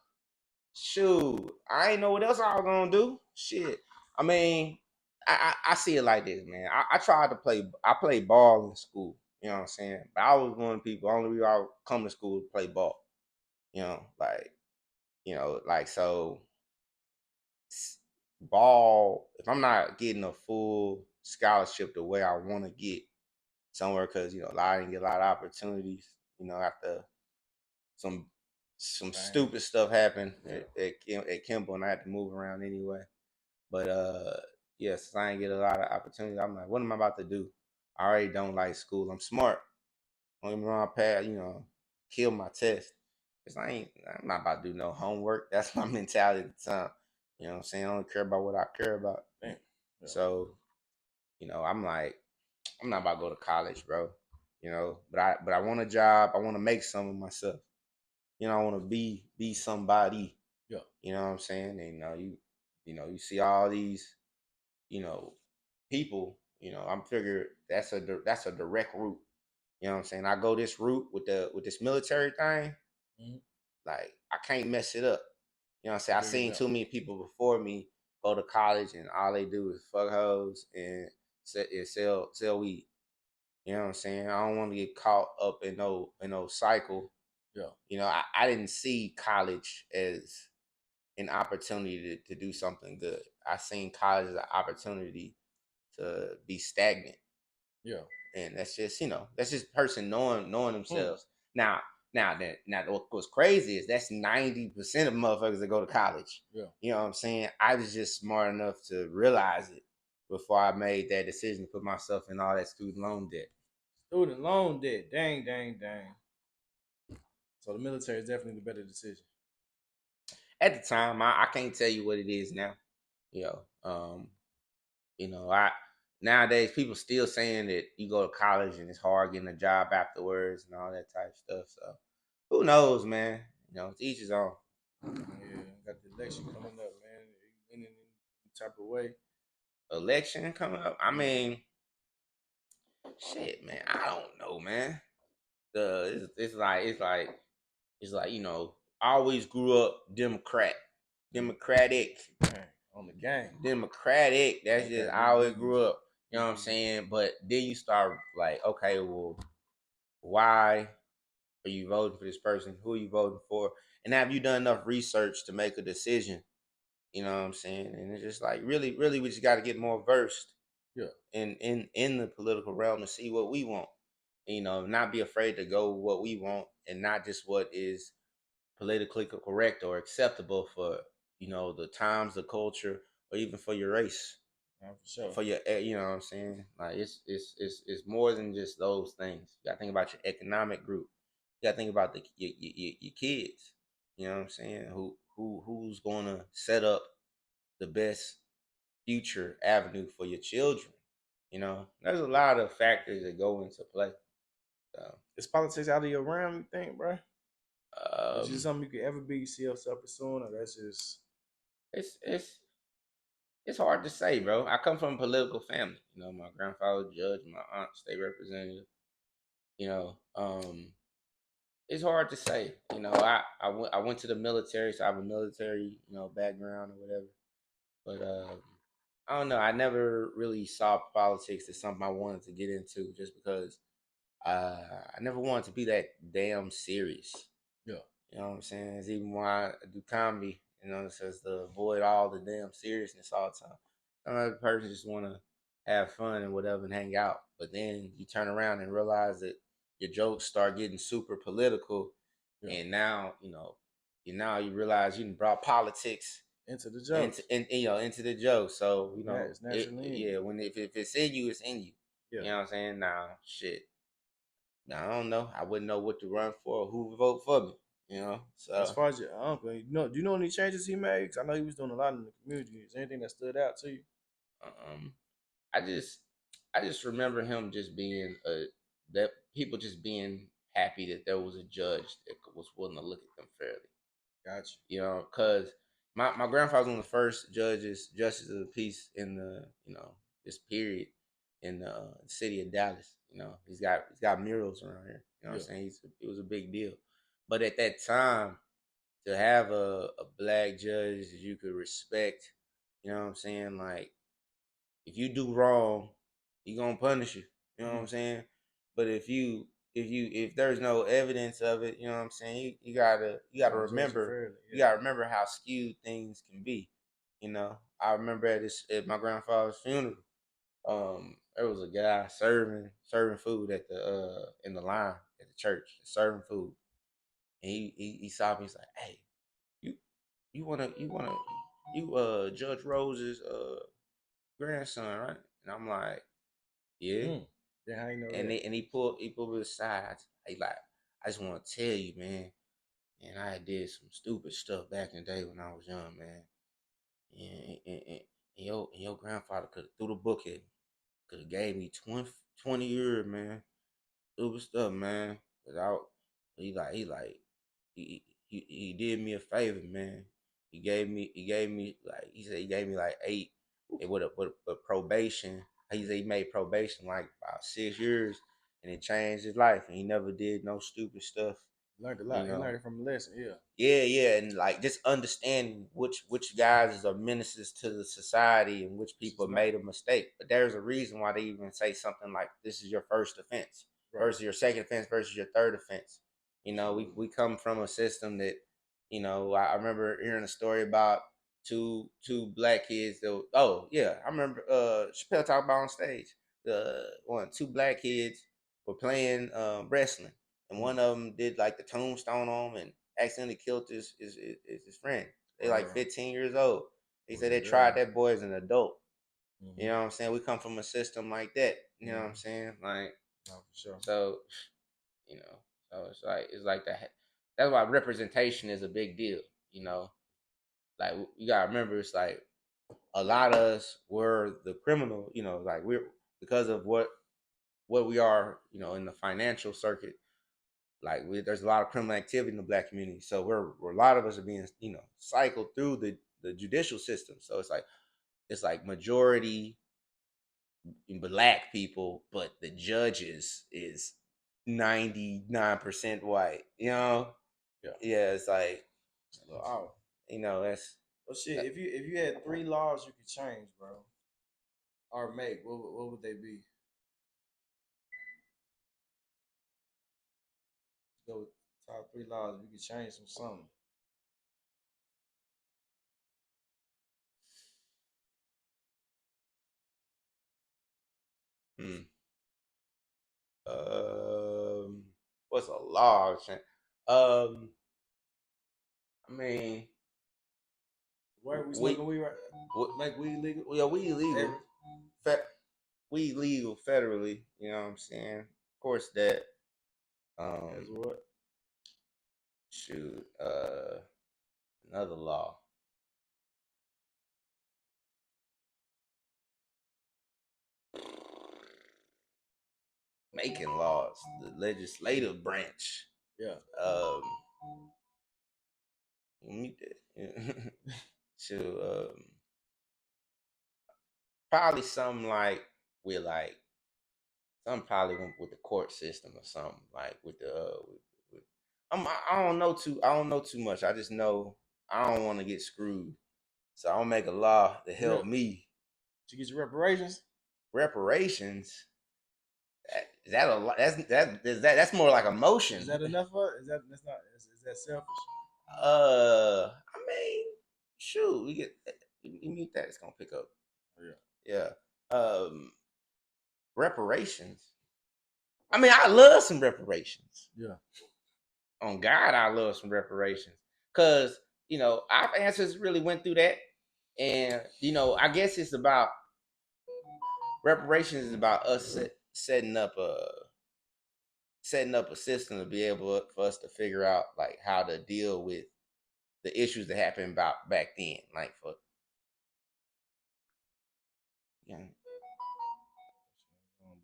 Shoot, I ain't know what else I was gonna do. Shit. I mean, I see it like this, man. I tried to play. I played ball in school. You know what I'm saying? But I was one of the people. Only reason I would come to school to play ball. So ball. If I'm not getting a full scholarship the way I want to get somewhere, because I didn't get a lot of opportunities. After some stupid stuff happened at Kimball, and I had to move around anyway. But yes, I ain't get a lot of opportunities. I'm like, what am I about to do? I already don't like school. I'm smart. Don't get me wrong, pass, kill my test. Cause I'm not about to do no homework. That's my mentality at the time. You know what I'm saying? I don't care about what I care about. Yeah. So, I'm like, I'm not about to go to college, bro. But I want a job. I want to make some of myself. I want to be somebody. Yeah. You know what I'm saying? And you see all these, people. I'm figuring that's a direct route. You know what I'm saying? I go this route with this military thing. Mm-hmm. Like, I can't mess it up. You know what I'm saying? I've seen too many people before me go to college and all they do is fuck hoes and sell weed. You know what I'm saying? I don't want to get caught up in no cycle. Yeah. I didn't see college as an opportunity to do something good. I seen college as an opportunity to be stagnant. Yeah. And that's just person knowing themselves. Now what's crazy is that's 90% of motherfuckers that go to college. Yeah. You know what I'm saying? I was just smart enough to realize it. before I made that decision to put myself in all that student loan debt. Student loan debt. Dang, dang, dang. So the military is definitely the better decision. At the time, I can't tell you what it is now. You know, I nowadays people still saying that you go to college and it's hard getting a job afterwards and all that type of stuff. So who knows, man? It's each his own. Yeah, got the election coming up, man. In any type of way. Election coming up. I mean, shit, man. I don't know, man. It's like I always grew up democratic, Dang, on the game. democratic. That's Ain't just that I big always business? grew up. You know what I'm saying? But then you start like, okay, well, why are you voting for this person? Who are you voting for? And have you done enough research to make a decision? You know what I'm saying? And it's just like really, really, we just got to get more versed Yeah. in the political realm to see what we want. Not be afraid to go with what we want and not just what is politically correct or acceptable for the times, the culture, or even for your race, For sure. for your you know what I'm saying. Like it's more than just those things. You got to think about your economic group. You got to think about your kids. You know what I'm saying? Who's going to set up the best future avenue for your children? There's a lot of factors that go into play. So, Is politics out of your realm, you think, bro? Is it um, something you could ever be see yourself pursuing, or that's just it's hard to say, bro. I come from a political family. My grandfather was judge, my aunt state representative. You know, it's hard to say. I went to the military, so I have a military background or whatever. But I don't know. I never really saw politics as something I wanted to get into, just because I never wanted to be that damn serious. yeah. You know what I'm saying? It's even why I do comedy. It says to avoid all the damn seriousness all the time. Some other person just want to have fun and whatever and hang out. But then you turn around and realize that your jokes start getting super political, Yeah. and now you realize you brought politics Into the jokes. into the joke. So Yeah, it's naturally in you. yeah, if it's in you, it's in you. Yeah. You know what I'm saying? Now, shit. Now I don't know. I wouldn't know what to run for or who would vote for me. As So far as your uncle, do you know any changes he made? 'Cause I know he was doing a lot in the community. Is there anything that stood out to you? um, I just remember him just being that people just being happy that there was a judge that was willing to look at them fairly. Gotcha. Because my grandfather was one of the first justices of the peace in the this period in the city of Dallas. He's got murals around here. You know what I'm Yeah. saying? It was a big deal. But at that time, to have a black judge that you could respect, you know what I'm saying? Like, if you do wrong, he gonna punish you. You know what I'm saying? But if there's no evidence of it, you know what I'm saying? You gotta remember you gotta remember how skewed things can be. I remember at my grandfather's funeral, there was a guy serving food at the in the line at the church, serving food. And he saw me, he's like, "Hey, you you Judge Rose's grandson, right?" And I'm like, "Yeah." Yeah, how you know And that? he pulled me aside. He like, "I just want to tell you, man. And I did some stupid stuff back in the day when I was young, man. And your grandfather could have threw the book at me. Could have gave me 20 years, man. Stupid stuff, man. Without he did me a favor, man. He gave me like he said he gave me like 8 and with probation. He said he made probation like about 6 years, and it changed his life, and he never did no stupid stuff. Learned a You lot. He know, learned it from a lesson. Yeah. yeah, and like just understanding which guys are menaces to the society and which people made a mistake. But there's a reason why they even say something like this is your first offense versus your second offense versus your third offense. We come from a system that, I remember hearing a story about two black kids that oh yeah, I remember Chappelle talked about on stage. The two black kids were playing wrestling, and one of them did like the tombstone on him and accidentally killed his friend. They like 15 years old. They said they tried that boy as an adult. You know what I'm saying? We come from a system like that. You know what I'm saying? Like, no, for sure. so, you know, so it's like that. That's why representation is a big deal. You know, like you gotta remember, it's like a lot of us were the criminal. You know, like we're because of what we are. You know, in the financial circuit, like there's a lot of criminal activity in the black community. So we're a lot of us are being cycled through the judicial system. So it's like majority black people, but the judges is 99% white. You know, yeah, it's like Oh, that's well, shit. If you had 3 laws you could change, bro, or make, what would they be? Go with top 3 laws. If you could change something. hmm. What's a law? I mean, Where we we smoking weed right? Make weed legal? yeah, we illegal. Every, We legal federally. You know what I'm saying? Of course, that as what? shoot, another law. Making laws, the legislative branch. Yeah. Meet that. Shoot, probably something like with like some probably with the court system or something like with the with, I don't know too much. I just know I don't want to get screwed, so I'll make a law to help me. To get your reparations? Reparations. Is that a lot? That's more like emotion. Is that enough for it? That's not is that selfish? I mean, shoot, we get you mute that. It's gonna pick up. Yeah. Yeah. Reparations. I mean, I love some reparations. Yeah. On God, I love some reparations because our ancestors really went through that, and I guess it's about reparations is about us setting up a system to be able for us to figure out like how to deal with the issues that happened about back then, like for yeah,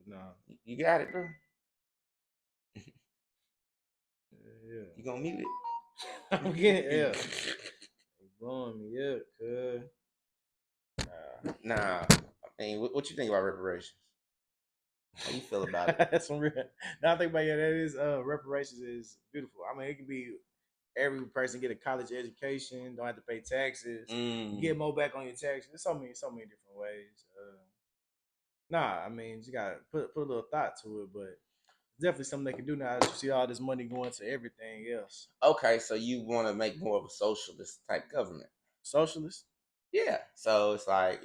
But nah. you got it, bro. Yeah. You gonna mute it? I'm getting blowing me up, cuz. Nah. I mean, what you think about reparations? How you feel about it? That's some real. Now I think about that is reparations is beautiful. I mean, it can be every person get a college education, don't have to pay taxes, get more back on your taxes. There's so many different ways. I mean, you gotta put a little thought to it, but it's definitely something they can do now that you see all this money going to everything else. Okay, so you want to make more of a socialist type government? Socialist? Yeah. So it's like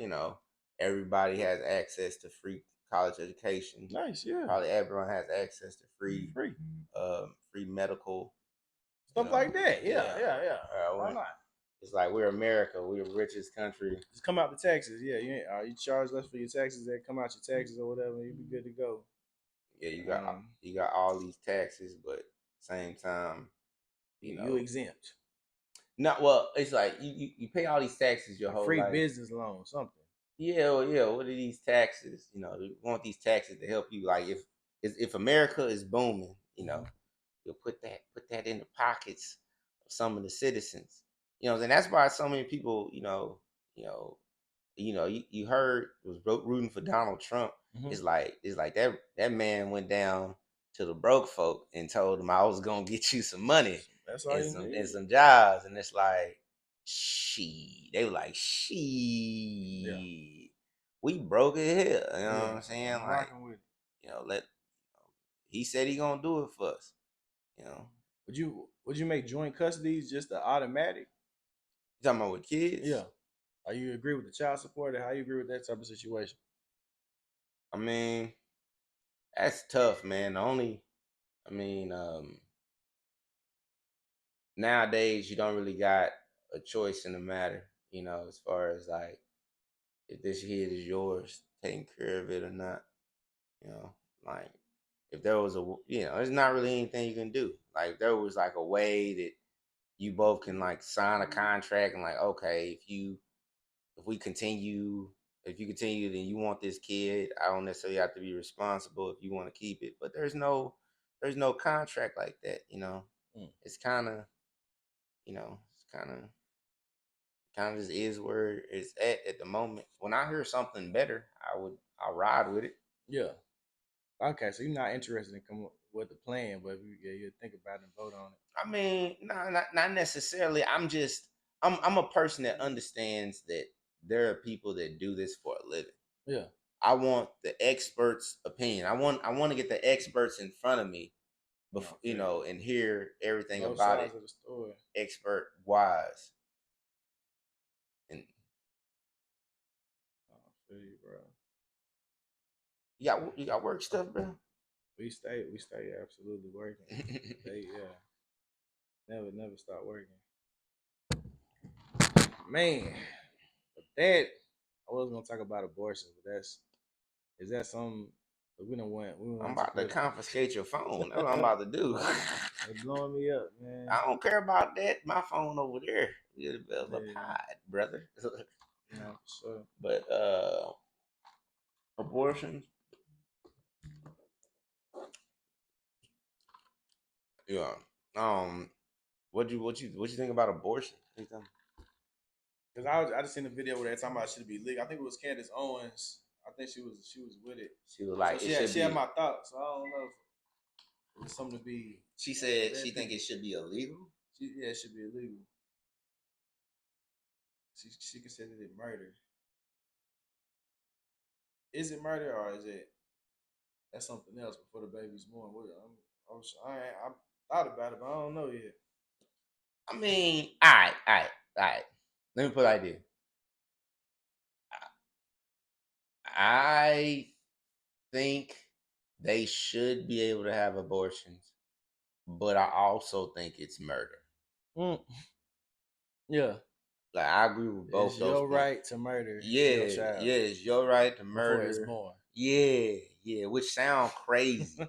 everybody has access to free college education. Nice, yeah. Probably everyone has access to free medical stuff like that. Yeah. Why not? It's like we're America. We're the richest country. Just come out the taxes. Yeah, you charge less for your taxes. They come out your taxes or whatever. You be good to go. Yeah, you got all these taxes, but same time, you exempt. Not well. It's like you pay all these taxes your whole free life. Business loan, something. Yeah, what are these taxes? You want these taxes to help you. Like if America is booming, you'll put that in the pockets of some of the citizens. And that's why so many people, you heard was rooting for Donald Trump. Mm-hmm. It's like that man went down to the broke folk and told them I was gonna get you some money and some jobs, and it's like they were like we broke it here. You know what I'm saying? Like he said he gonna do it for us. Would you make joint custody just the automatic? You talking about with kids? Yeah. Are you agree with the child support, or how you agree with that type of situation? I mean, that's tough, man. Nowadays you don't really got a choice in the matter, as far as like if this kid is yours, taking care of it or not. You know, like if there was there's not really anything you can do. Like if there was like a way that you both can like sign a contract and like, okay, if we continue, if you continue, then you want this kid. I don't necessarily have to be responsible if you want to keep it. But there's no contract like that. Mm. It's kind of, it's kind of just is where it's at the moment. When I hear something better, I'll ride with it. Yeah. Okay, so you're not interested in coming with the plan, but you think about it and vote on I mean, no, not necessarily. I'm a person that understands that there are people that do this for a living. it. Yeah. I want the experts' opinion. I want to get the experts in front of me, No, before, I feel you. and hear everything Both about it, sides of the story. expert wise. And No, I feel you, bro. you got work stuff, bro. We stay absolutely working. They never stop working. Man, but that I was gonna talk about abortion, but is that something that we don't want? We I'm want to about to split. confiscate your phone. That's what I'm about to do. It's blowing me up, man. I don't care about that. My phone over there. You're the bell up Yeah, high, brother. no, for sure. But abortions, yeah. Um, what you think about abortion? Ethan? Cause I just seen a video where they talking about should be legal. I think it was Candace Owens. I think she was with it. She was So like, it should she had be. my thoughts. So I don't know if it was something to be. She said Let she think people. it should be illegal. Yeah, it should be illegal. She considered it murder. Is it murder or is it that's something else before the baby's born? I thought about it, but I don't know yet. I mean, all right. Let me put it like this. I think they should be able to have abortions, but I also think it's murder. Mm, yeah, Like I agree with it's both those your points. right to murder your Yeah, child yeah, it's your right to before it's murder. born. Yeah, yeah, which sound crazy.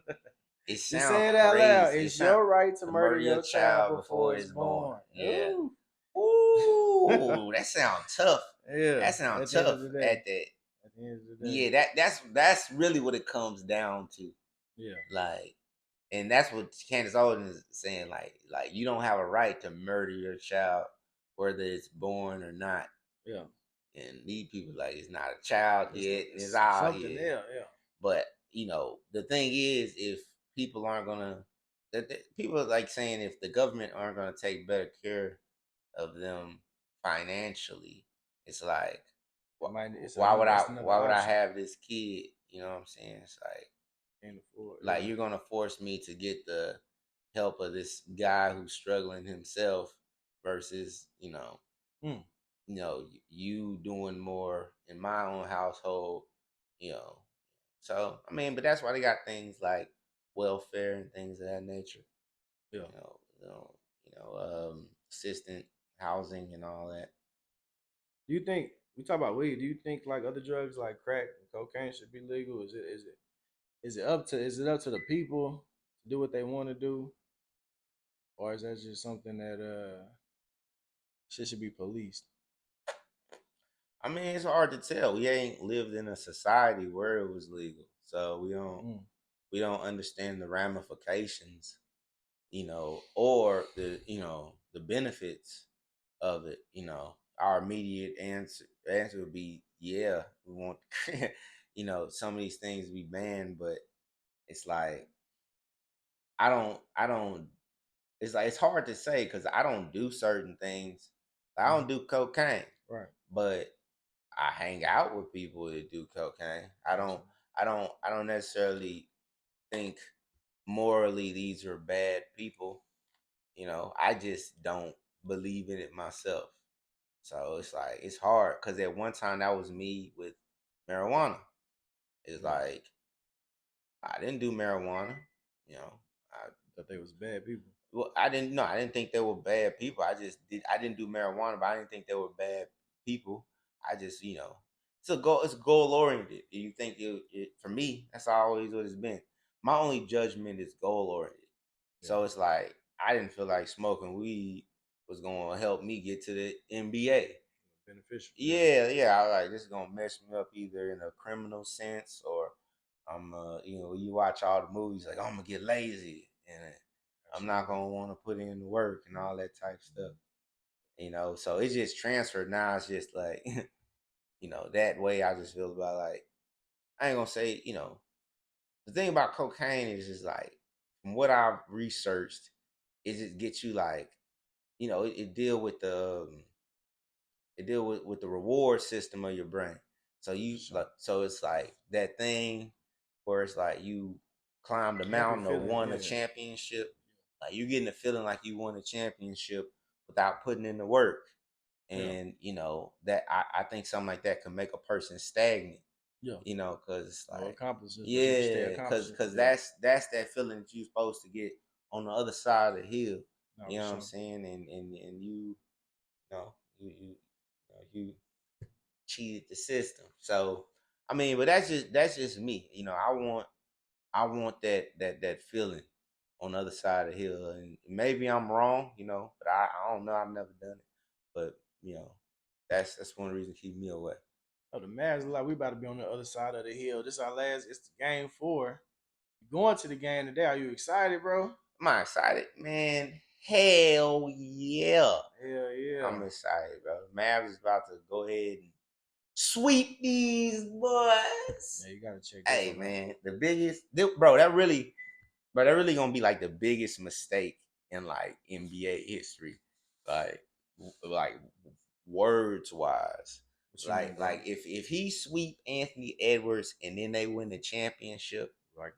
It Just sound say it out loud. crazy. It It's sound your right to to murder murder your your child child before before it's it's born. born. Yeah. Ooh. Ooh, that sound tough. Yeah. That sound At the end tough of the day. at that. At the end of the day. Yeah, that's really what it comes down to. Yeah. Like, and that's what Candace Owens is saying. Like you don't have a right to murder your child, whether it's born or not. Yeah. And these people like it's not a child yet, and it's It's all something yeah. else. Yeah. But the thing is, if people aren't gonna, people are like saying if the government aren't gonna take better care of them financially, it's like, Another why would I option. have this kid? You know what I'm saying? It's Can't afford. like Yeah. you're gonna force me to get the help of this guy who's struggling himself versus Mm. you doing more in my own household, you know. So I mean, but that's why they got things like welfare and things of that nature. Yeah. You know, assistant housing and all that. Do you think we talk about weed? Do you think like other drugs like crack and cocaine should be legal? Is it up to the people to do what they want to do, or is that just something that shit should be policed? I mean, it's hard to tell. We ain't lived in a society where it was legal, so Mm. we don't understand the ramifications, or the benefits of it. Our immediate answer would be, yeah, we want some of these things to be banned, but it's like I don't. It's like it's hard to say because I don't do certain things. I don't do cocaine, Right. but I hang out with people that do cocaine. I Gotcha. don't. I don't necessarily think morally these are bad people. I just don't believe in it myself. So it's like it's hard because at one time that was me with marijuana. It's Yeah. like I didn't do marijuana. You know, I That they was bad people. well, I didn't know. I didn't think they were bad people. I just did. I didn't do marijuana, but I didn't think they were bad people. I just It's goal oriented. You think for me, that's always what it's been. My only judgment is goal oriented. Yeah. So it's like I didn't feel like smoking weed was gonna help me get to the NBA. Beneficial. Yeah. I was like, this is gonna mess me up either in a criminal sense or you watch all the movies like I'm gonna get lazy and I'm not gonna want to put in the work and all that type stuff. So it's just transferred now. It's just like that way I just feel about like I ain't gonna say, the thing about cocaine is just like from what I've researched, it just gets you like, it deal with the reward system of your brain. So so it's like that thing where it's like you climbed a mountain or won a championship. Like you getting the feeling like you won a championship without putting in the work. And that I think something like that can make a person stagnant. Yeah. Because like because that's that feeling that you're supposed to get on the other side of the hill. You know what I'm saying? And you cheated the system. So I mean, but that's just me. I want that feeling on the other side of the hill. And maybe I'm wrong, but I don't know. I've never done it. But, that's one reason to keep me away. Oh, the Mavs like we about to be on the other side of the hill. This our last. It's the game 4. Going to the game today. Are you excited, bro? Am I excited, man? Hell yeah! Hell yeah! I'm excited, bro. Mavs is about to go ahead and sweep these boys. Yeah, you gotta check. Hey, man, that really gonna be like the biggest mistake in like NBA history, like words wise. Like if he sweep Anthony Edwards and then they win the championship, like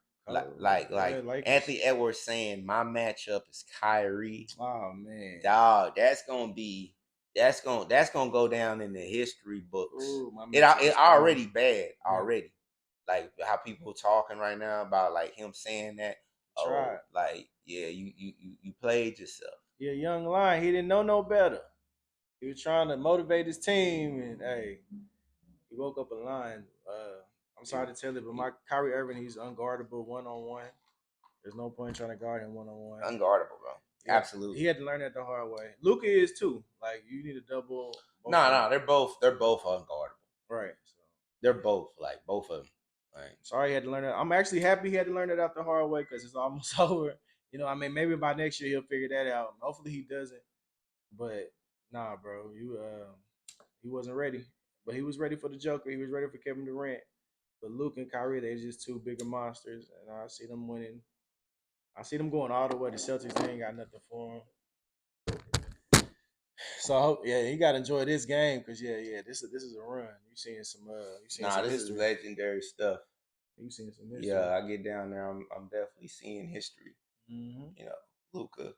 Anthony Edwards saying my matchup is Kyrie. Oh man, dog, that's gonna go down in the history books. Ooh, it already bad already. Like how people talking right now about like him saying that. Like yeah, you played yourself. Yeah, young lion. He didn't know no better. He was trying to motivate his team, and hey, he woke up a lion. I'm sorry to tell you, but my Kyrie Irving, he's unguardable 1-on-1. There's no point in trying to guard him 1-on-1. Unguardable, bro. Yeah, absolutely. He had to learn that the hard way. Luka is too. Like you need a double. No, they're both unguardable. Right. So they're both both of them. Right. Sorry, he had to learn that. I'm actually happy he had to learn it out the hard way because it's almost over. I mean, maybe by next year he'll figure that out. Hopefully he doesn't. But nah, bro, he wasn't ready. But he was ready for the Joker. He was ready for Kevin Durant. But Luke and Kyrie, they're just two bigger monsters, and I see them winning. I see them going all the way. The Celtics, they ain't got nothing for them. So I hope, he got to enjoy this game because this is a run. You seeing some this history. Is legendary stuff. You seeing some history. Yeah, I get down there. I'm definitely seeing history. Mm-hmm. Luka,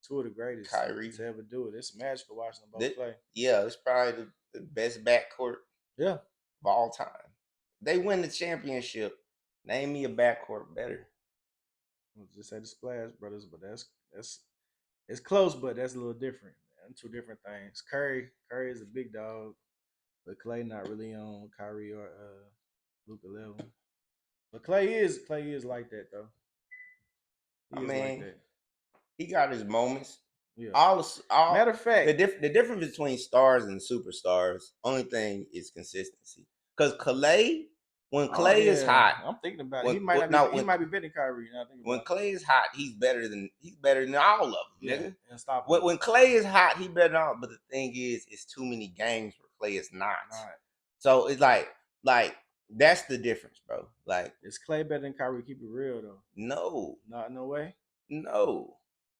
two of the greatest Kyrie to ever do it. It's magical watching them both play. Yeah, it's probably the best backcourt. Yeah, of all time. They win the championship. Name me a backcourt better. I'll just say the Splash Brothers, but that's it's close, but that's a little different. Man. Two different things. Curry is a big dog, but Clay not really on Kyrie or Luka level. But Clay is like that though. He got his moments. Yeah. All matter of fact, the difference between stars and superstars, only thing is consistency. Because Clay, when Clay is hot, I'm thinking about it. He might be better than Kyrie. When Clay is hot, he's better than all of them. Yeah, nigga. When Clay is hot, he's better than all. But the thing is, it's too many games where Clay is not. So it's like that's the difference, bro. Like, is Clay better than Kyrie? Keep it real though. No. No way. No.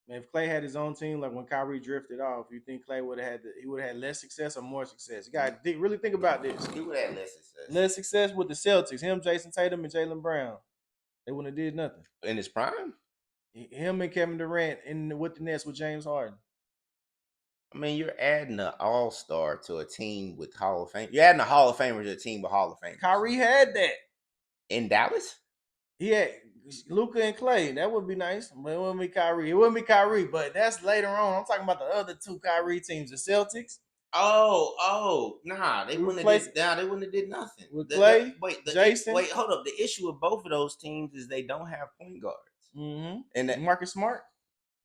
Man, if Clay had his own team, like when Kyrie drifted off, you think Clay would have had less success or more success? You got to really think about this. He would have had less success. Less success with the Celtics. Him, Jason Tatum, and Jaylen Brown. They wouldn't have did nothing. In his prime? Him and Kevin Durant with the Nets with James Harden. I mean, you're adding an all-star to a team with Hall of Fame. You're adding a Hall of Famer to a team with Hall of Fame. Kyrie had that. In Dallas? Yeah. Luka and Clay, that would be nice, but it wouldn't be Kyrie. But that's later on. I'm talking about the other two Kyrie teams, the Celtics Nah, they We wouldn't have replaced did. Nah, they wouldn't have did nothing. with Clay, Jason, Wait, hold up. The issue with both of those teams is they don't have point guards, and Marcus Smart.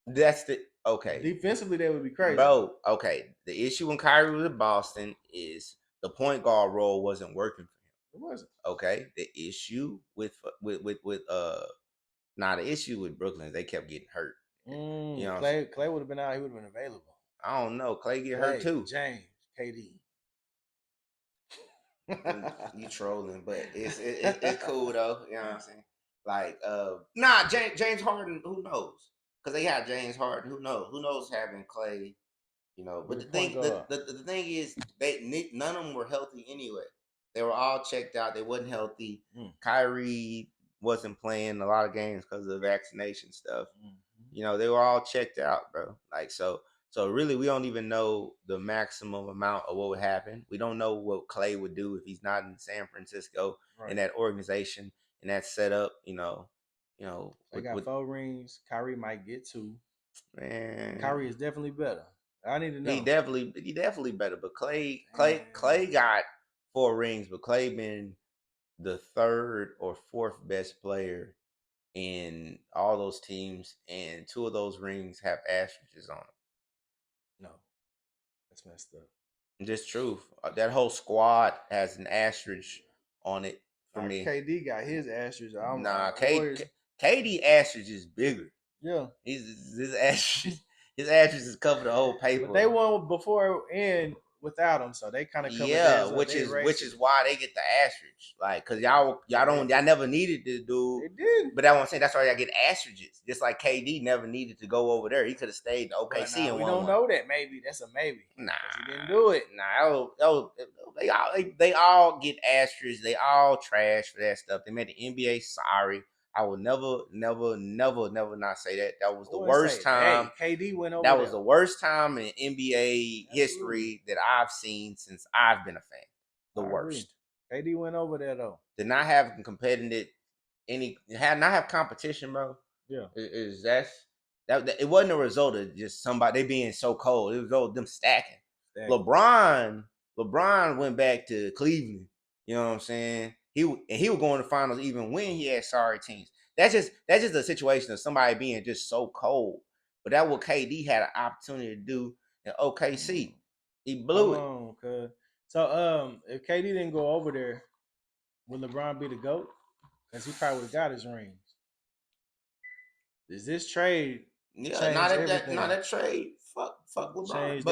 that's the okay. Defensively, they would be crazy, bro. Okay, the issue when Kyrie was in Boston is the point guard role wasn't working for him. It wasn't. Okay, the issue nah, the issue with Brooklyn is they kept getting hurt. You know, Clay would have been out. He would have been available. I don't know. Clay get hurt too. James, KD. You trolling, but it's cool though. You know what I'm saying? Like, nah, James Harden. Who knows? Because they got James Harden. Who knows? Who knows having Clay? You know, but the thing is, none of them were healthy anyway. They were all checked out. They wasn't healthy. Kyrie wasn't playing a lot of games because of the vaccination stuff. You know, they were all checked out, bro. Like so really, we don't even know the maximum amount of what would happen. We don't know what Clay would do if he's not in San Francisco in that organization and that setup. You know, they got 4 rings. Kyrie might get 2. Man, Kyrie is definitely better. I need to know. He definitely better. But Clay got 4 rings, but Clay been the 3rd or 4th best player in all those teams, and 2 of those rings have asterisks on them. No, that's messed up. Just truth. That whole squad has an asterisk on it for me. KD got his asterisk. KD asterisk is bigger. Yeah, his asterisk. His asterisk is covered the whole paper. But they won before and without him, so they kind of covered theirs up. which is why they get the asterisk. Like, cause y'all never needed to do. They did, but that's what I'm saying. That's why y'all get asterisks. Just like KD never needed to go over there. He could have stayed in OKC and won. We don't know that. Maybe that's a maybe. Nah, he didn't do it. Nah, they all get asterisks. They all trash for that stuff. They made the NBA sorry. I will never not say that. That was the worst time. Hey, KD went over. That was the worst time in NBA history that I've seen since I've been a fan. The worst. KD went over there though. Did not have competitive not have competition, bro. Yeah, is that it wasn't a result of just somebody they being so cold. It was all them stacking. LeBron went back to Cleveland. You know what I'm saying? He was going to finals even when he had sorry teams. That's just a situation of somebody being just so cold. But that's what KD had an opportunity to do in OKC. He blew it. So if KD didn't go over there, would LeBron be the GOAT? Because he probably would have got his rings. Is this trade? Yeah, not that trade. Fuck LeBron.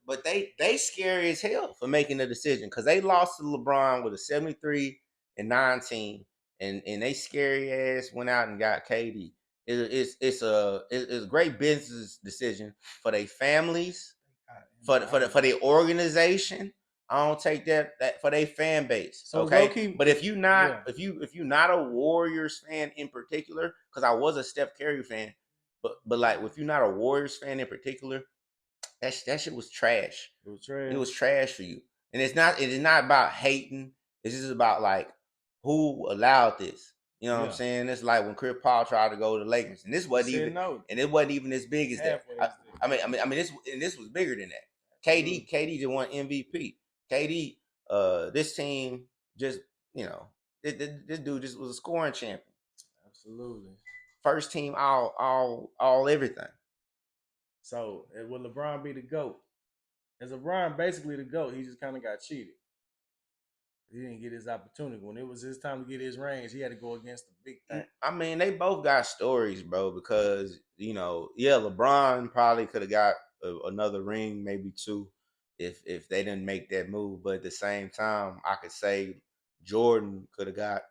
But they scary as hell for making the decision because they lost to LeBron with a 73-19, and they scary ass went out and got KD. It's a great business decision for their families, for the organization. I don't take that for their fan base. So okay, but if you're not a Warriors fan in particular, because I was a Steph Curry fan, but like if you're not a Warriors fan in particular, that shit was trash. It was trash for you, and it is not about hating. It's just about like who allowed this. You know what I'm saying? It's like when Chris Paul tried to go to the Lakers, and this wasn't even as big as that. This was bigger than that. KD just won MVP. KD, this team just, this dude just was a scoring champion. Absolutely. First team, all everything. So will LeBron be the GOAT? Is LeBron basically the GOAT? He just kind of got cheated. He didn't get his opportunity. When it was his time to get his rings, he had to go against the big thing. I mean, they both got stories, bro, because, LeBron probably could have got another ring, maybe 2. If they didn't make that move. But at the same time, I could say Jordan could have got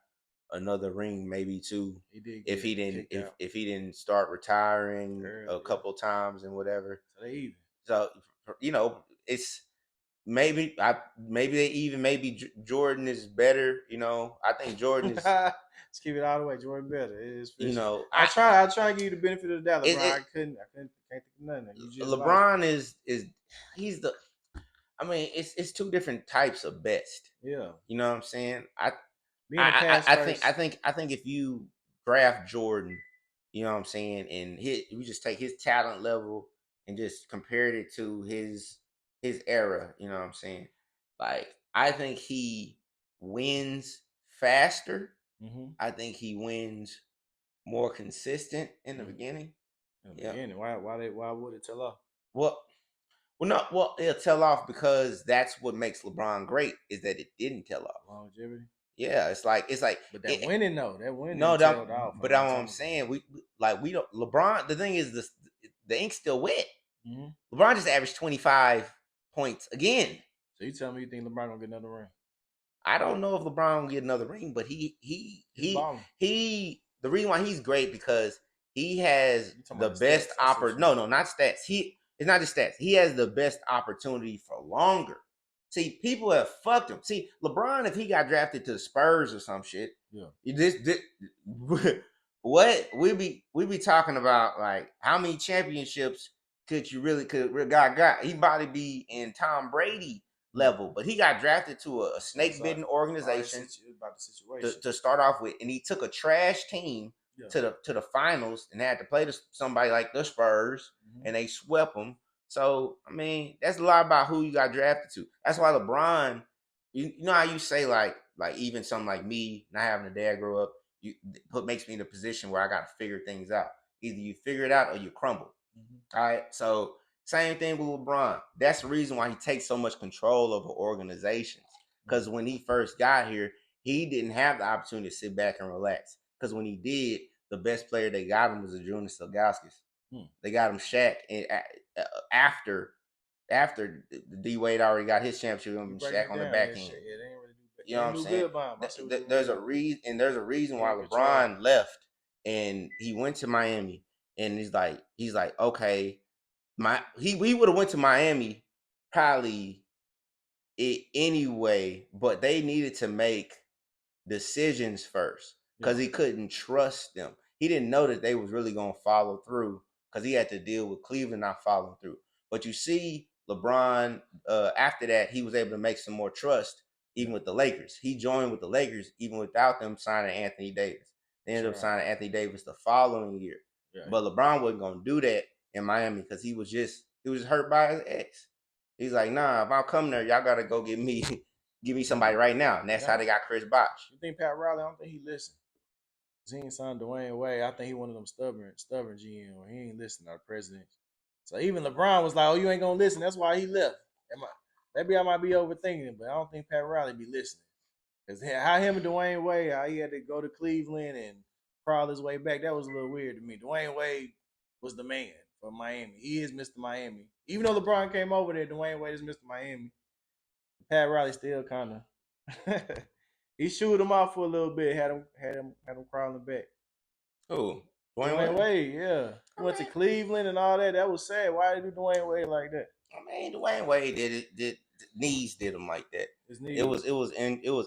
another ring, maybe 2, if he didn't start retiring a couple times and whatever. So it's maybe Jordan is better. I think Jordan is. Let's keep it all the way. Jordan better. I try to give you the benefit of the doubt. LeBron, I can't think of nothing. LeBron he's the. I mean, it's 2 different types of best. Yeah. You know what I'm saying? I think if you draft Jordan, you know what I'm saying, and we just take his talent level and just compared it to his his era. You know what I'm saying? Like I think he wins faster. Mm-hmm. I think he wins more consistent in the Mm. beginning. In the Yeah. beginning, why would it tell off? Well, it'll tell off because that's what makes LeBron great is that it didn't tell off. Longevity. Yeah, it's like But that winning though, that winning no, tailed off a but long I'm time ago. saying we don't LeBron. The thing is the ink's still wet. Mm-hmm. LeBron just averaged 25 points again. So you tell me you think LeBron gonna get another ring? I don't know if LeBron will get another ring, but He's balling. the reason why he's great because he has You talking the about the best stats? I see what you mean. no, not stats. It's not just stats. He has the best opportunity for longer. See, people have fucked him. See, LeBron, if he got drafted to the Spurs or some shit, Yeah. this what we be talking about like how many championships could God got? He probably be in Tom Brady level, but he got drafted to a snake bitten organization About the situation. to start off with, and he took a trash team Yeah. to the finals and had to play somebody like the Spurs, and they swept them. So I mean, that's a lot about who you got drafted to. That's why LeBron, you know how you say like even something like me not having a dad grow up, makes me in a position where I got to figure things out. Either you figure it out or you crumble. All right, so same thing with LeBron. That's the reason why he takes so much control over organizations. Because when he first got here, he didn't have the opportunity to sit back and relax. Because when he did, the best player they got him was a Jonas Ilgauskas. They got him Shaq, and after D Wade already got his championship, and Shaq on the back end. Yeah, they ain't really do. You know what I'm saying? Good by him. There's a reason, and there's a reason why LeBron left, and he went to Miami, and he's like, okay, we would have went to Miami probably anyway, but they needed to make decisions first because he couldn't trust them. He didn't know that they was really gonna follow through because he had to deal with Cleveland not following through. But you see, LeBron after that he was able to make some more trust even with the Lakers. He joined with the Lakers even without them signing Anthony Davis. They ended up signing Anthony Davis the following year. But LeBron wasn't gonna do that in Miami because he was hurt by his ex. He's like, nah, if I come there, y'all gotta go get me somebody right now. And that's how they got Chris Bosh. You think Pat Riley? I don't think he listened. He ain't signed Dwayne Wade. I think he one of them stubborn GM. He ain't listening to the president. So even LeBron was like, "Oh, you ain't gonna listen." That's why he left. Maybe I might be overthinking it, but I don't think Pat Riley be listening. Cause how him and Dwayne Wade, how he had to go to Cleveland and crawl his way back. That was a little weird to me. Dwayne Wade was the man for Miami. He is Mr. Miami. Even though LeBron came over there, Dwayne Wade is Mr. Miami. Pat Riley still kind of he shooed him off for a little bit, had him crawling back. Who? Dwayne Wade, yeah. Went to Cleveland and all that. That was sad. Why did Dwayne Wade like that? I mean, Dwayne Wade did knees did him like that. His knees. It was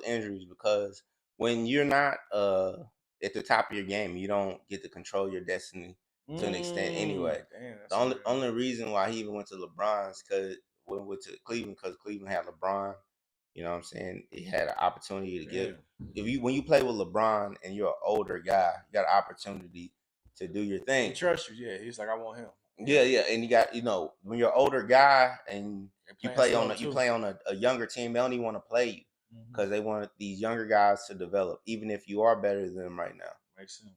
injuries because when you're not at the top of your game, you don't get to control your destiny to an extent anyway. Damn, the only reason why he even went to LeBron's because when went to Cleveland because Cleveland had LeBron. You know what I'm saying? He had an opportunity to get when you play with LeBron and you're an older guy, you got an opportunity to do your thing. He trusts you, yeah. He's like, I want him. Yeah, and you got when you're an older guy and you play on a younger team, they don't even want to play you because they want these younger guys to develop, even if you are better than them right now. Makes sense.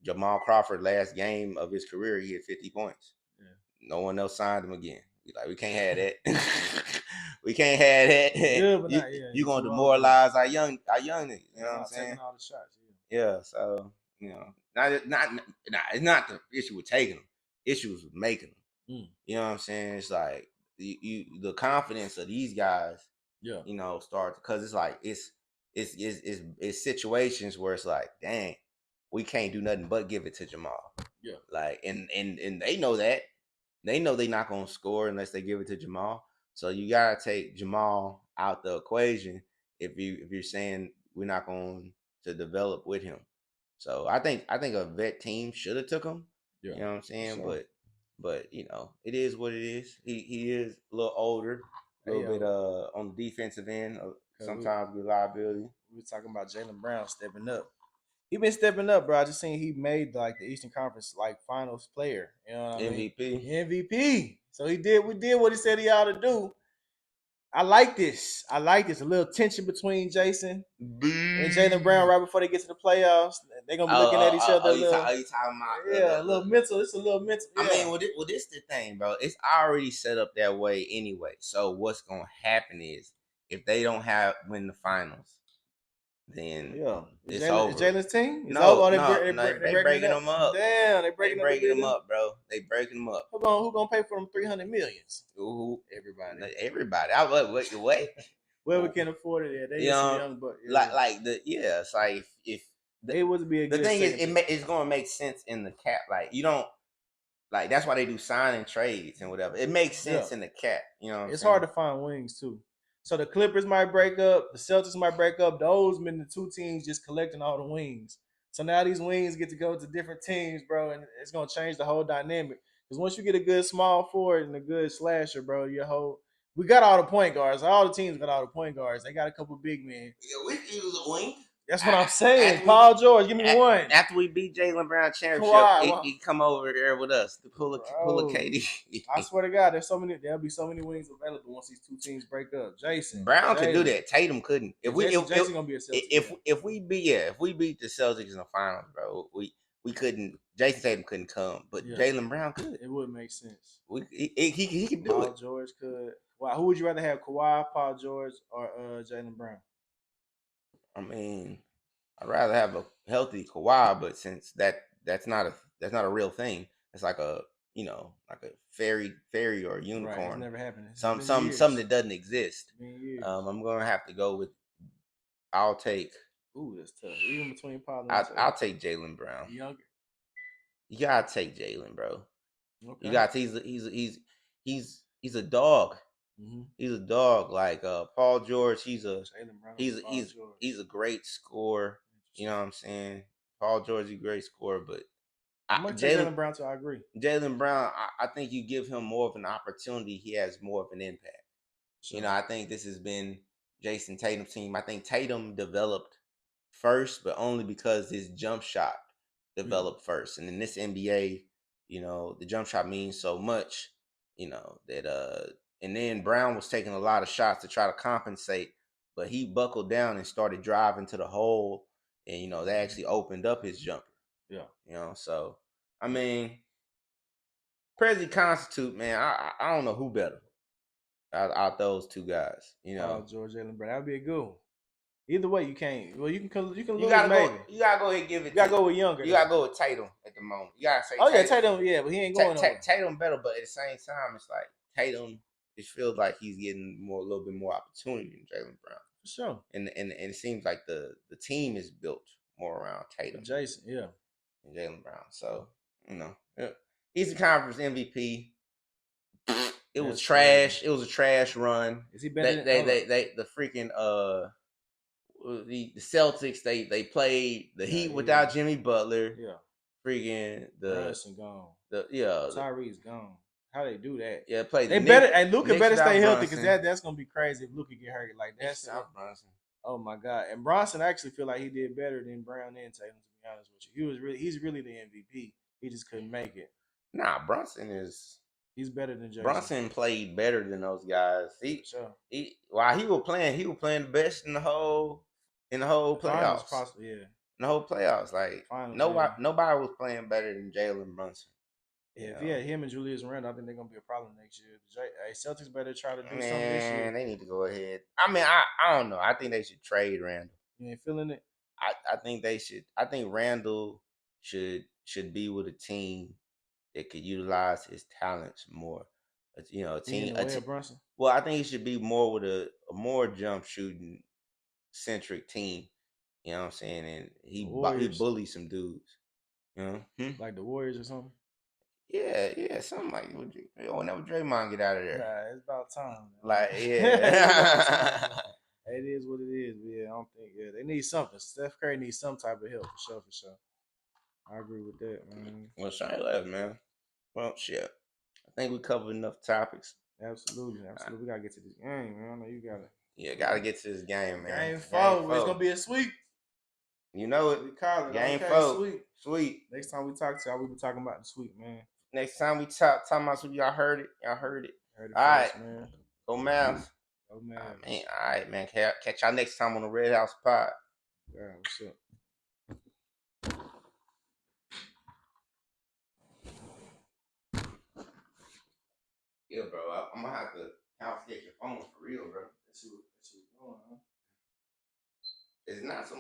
Jamal Crawford last game of his career, he had 50 points. Yeah. No one else signed him again. We can't have that. We can't have that. Good, you're gonna demoralize our young niggas. You know what I'm saying? Taking all the shots. Yeah. So it's not the issue with taking them. Issues with making them. You know what I'm saying? It's like the confidence of these guys. Yeah. Start because it's like it's situations where it's like, dang, we can't do nothing but give it to Jamal. Yeah. Like and they know that. They know they're not gonna score unless they give it to Jamal. So you gotta take Jamal out the equation if you're saying we're not going to develop with him. So I think a vet team should have took him. Yeah. You know what I'm saying? Sure. But it is what it is. He is a little older, a little bit on the defensive end. Sometimes with liability. We were talking about Jaylen Brown stepping up. He been stepping up, bro. I just seen he made like the Eastern Conference like Finals player. You know what I mean? MVP. MVP. So we did what he said he ought to do. I like this. A little tension between Jason and Jaylen Brown right before they get to the playoffs. They're gonna be looking at each other a little. You talking about? Yeah, a little mental. It's a little mental. Yeah. I mean, this the thing, bro. It's already set up that way anyway. So what's gonna happen is if they don't win the finals, then it's over. Jaylen's team? They breaking them up. Damn, they breaking them up, bro. They breaking them up. Who gonna pay for them $300 million? Everybody. Wait. Whoever can afford it, they some young, but it's like if they would be a good. The thing is, it's gonna make sense in the cap. Like you don't. Like that's why they do signing trades and whatever. It makes sense in the cap. You know, it's hard to find wings too. So the Clippers might break up, the Celtics might break up. Those been the two teams just collecting all the wings. So now these wings get to go to different teams, bro, and it's gonna change the whole dynamic. Because once you get a good small forward and a good slasher, bro, we got all the point guards. All the teams got all the point guards. They got a couple big men. Yeah, we can use a wing. That's what I'm saying. Paul George, give me one. After we beat Jaylen Brown championship, he come over there with us to pull a KD. I swear to God, there'll be so many wings available once these two teams break up. Brown could do that. Tatum couldn't. Jason gonna be a Celtics. If we beat the Celtics in the finals, bro, we couldn't. Jason Tatum couldn't come, but Jaylen Brown could. It would make sense. He could do Paul it. Paul George could. Wow, who would you rather have, Kawhi, Paul George, or Jaylen Brown? I mean, I'd rather have a healthy Kawhi, but since that's not a real thing, it's like a fairy or a unicorn. Right, it's never happened. Something that doesn't exist. I'm gonna have to go with. I'll take. Ooh, that's tough. Even between Paul and I'll take Jaylen Brown. Younger. You gotta take Jaylen, bro. Okay. You got he's a dog. Mm-hmm. He's a dog. Like Paul George, he's a great scorer. You know what I'm saying? Paul George is a great scorer, but Jaylen Brown too. I agree. Jaylen Brown, I think you give him more of an opportunity, he has more of an impact. Sure. I think this has been Jason Tatum's team. I think Tatum developed first, but only because his jump shot developed first. And in this NBA, the jump shot means so much, that and then Brown was taking a lot of shots to try to compensate, but he buckled down and started driving to the hole, and they actually opened up his jumper. Yeah. So I mean, Prezi Constitute, man, I don't know who better out those two guys. George, Jaylen Brown, that'd be a good one. Either way, you can't. Well, you can lose. You gotta maybe. You gotta go ahead and give it. You gotta go with younger. You gotta go with Tatum at the moment. You gotta say. Oh yeah, Tatum. Yeah, but he ain't going. Tatum better, but at the same time, it's like Tatum. It feels like he's getting a little bit more opportunity than Jaylen Brown. For sure. And it seems like the team is built more around Tatum. Jason, yeah. And Jaylen Brown. So he's the conference MVP. It was trash. Crazy. It was a trash run. Is he better? The freaking the Celtics they played the Heat without Jimmy Butler. Yeah. Freaking Brunson gone. Tyrese gone. How they do that? Yeah, play. They better. And Luka better stay healthy because that's gonna be crazy if Luka get hurt like that. Brunson. Oh my God! And Bronson actually feel like he did better than Brown and Tatum. To be honest with you, he's really the MVP. He just couldn't make it. Nah, Brunson is. He's better than Jason. Brunson played better than those guys. While he was playing the best in the whole playoffs. Possibly, yeah. In the whole playoffs, like nobody was playing better than Jalen Brunson. Yeah, if he had him and Julius Randle, I think they're gonna be a problem next year. Celtics better try to do something this year. They need to go ahead. I mean, I don't know. I think they should trade Randle. You ain't feeling it? I think they should. I think Randle should be with a team that could utilize his talents more. A team. Brunson? Well, I think he should be more with a more jump shooting centric team. You know what I'm saying? And he bullies some dudes. Like the Warriors or something. Yeah, something like whenever Draymond get out of there. Nah, it's about time. Man. Like, yeah. It is what it is. But yeah, I don't think they need something. Steph Curry needs some type of help for sure. I agree with that, man. Well, Shane left, man. Well, shit. I think we covered enough topics. Absolutely. We gotta get to this game, man. I know you gotta. Yeah, gotta get to this game, man. Game 4. It's gonna be a sweep. You know it. We call it Game 4. Sweep. Next time we talk to y'all, we be talking about the sweep, man. Next time we talking about something, y'all heard it. Y'all heard it. Heard it All right. first, man. Go Mavs. Oh man. Man. All right, man. Catch y'all next time on the Red House Pod. Yeah, what's up? Yeah, bro. I'm gonna have to confiscate your phone for real, bro. That's what's going on. It's not so much.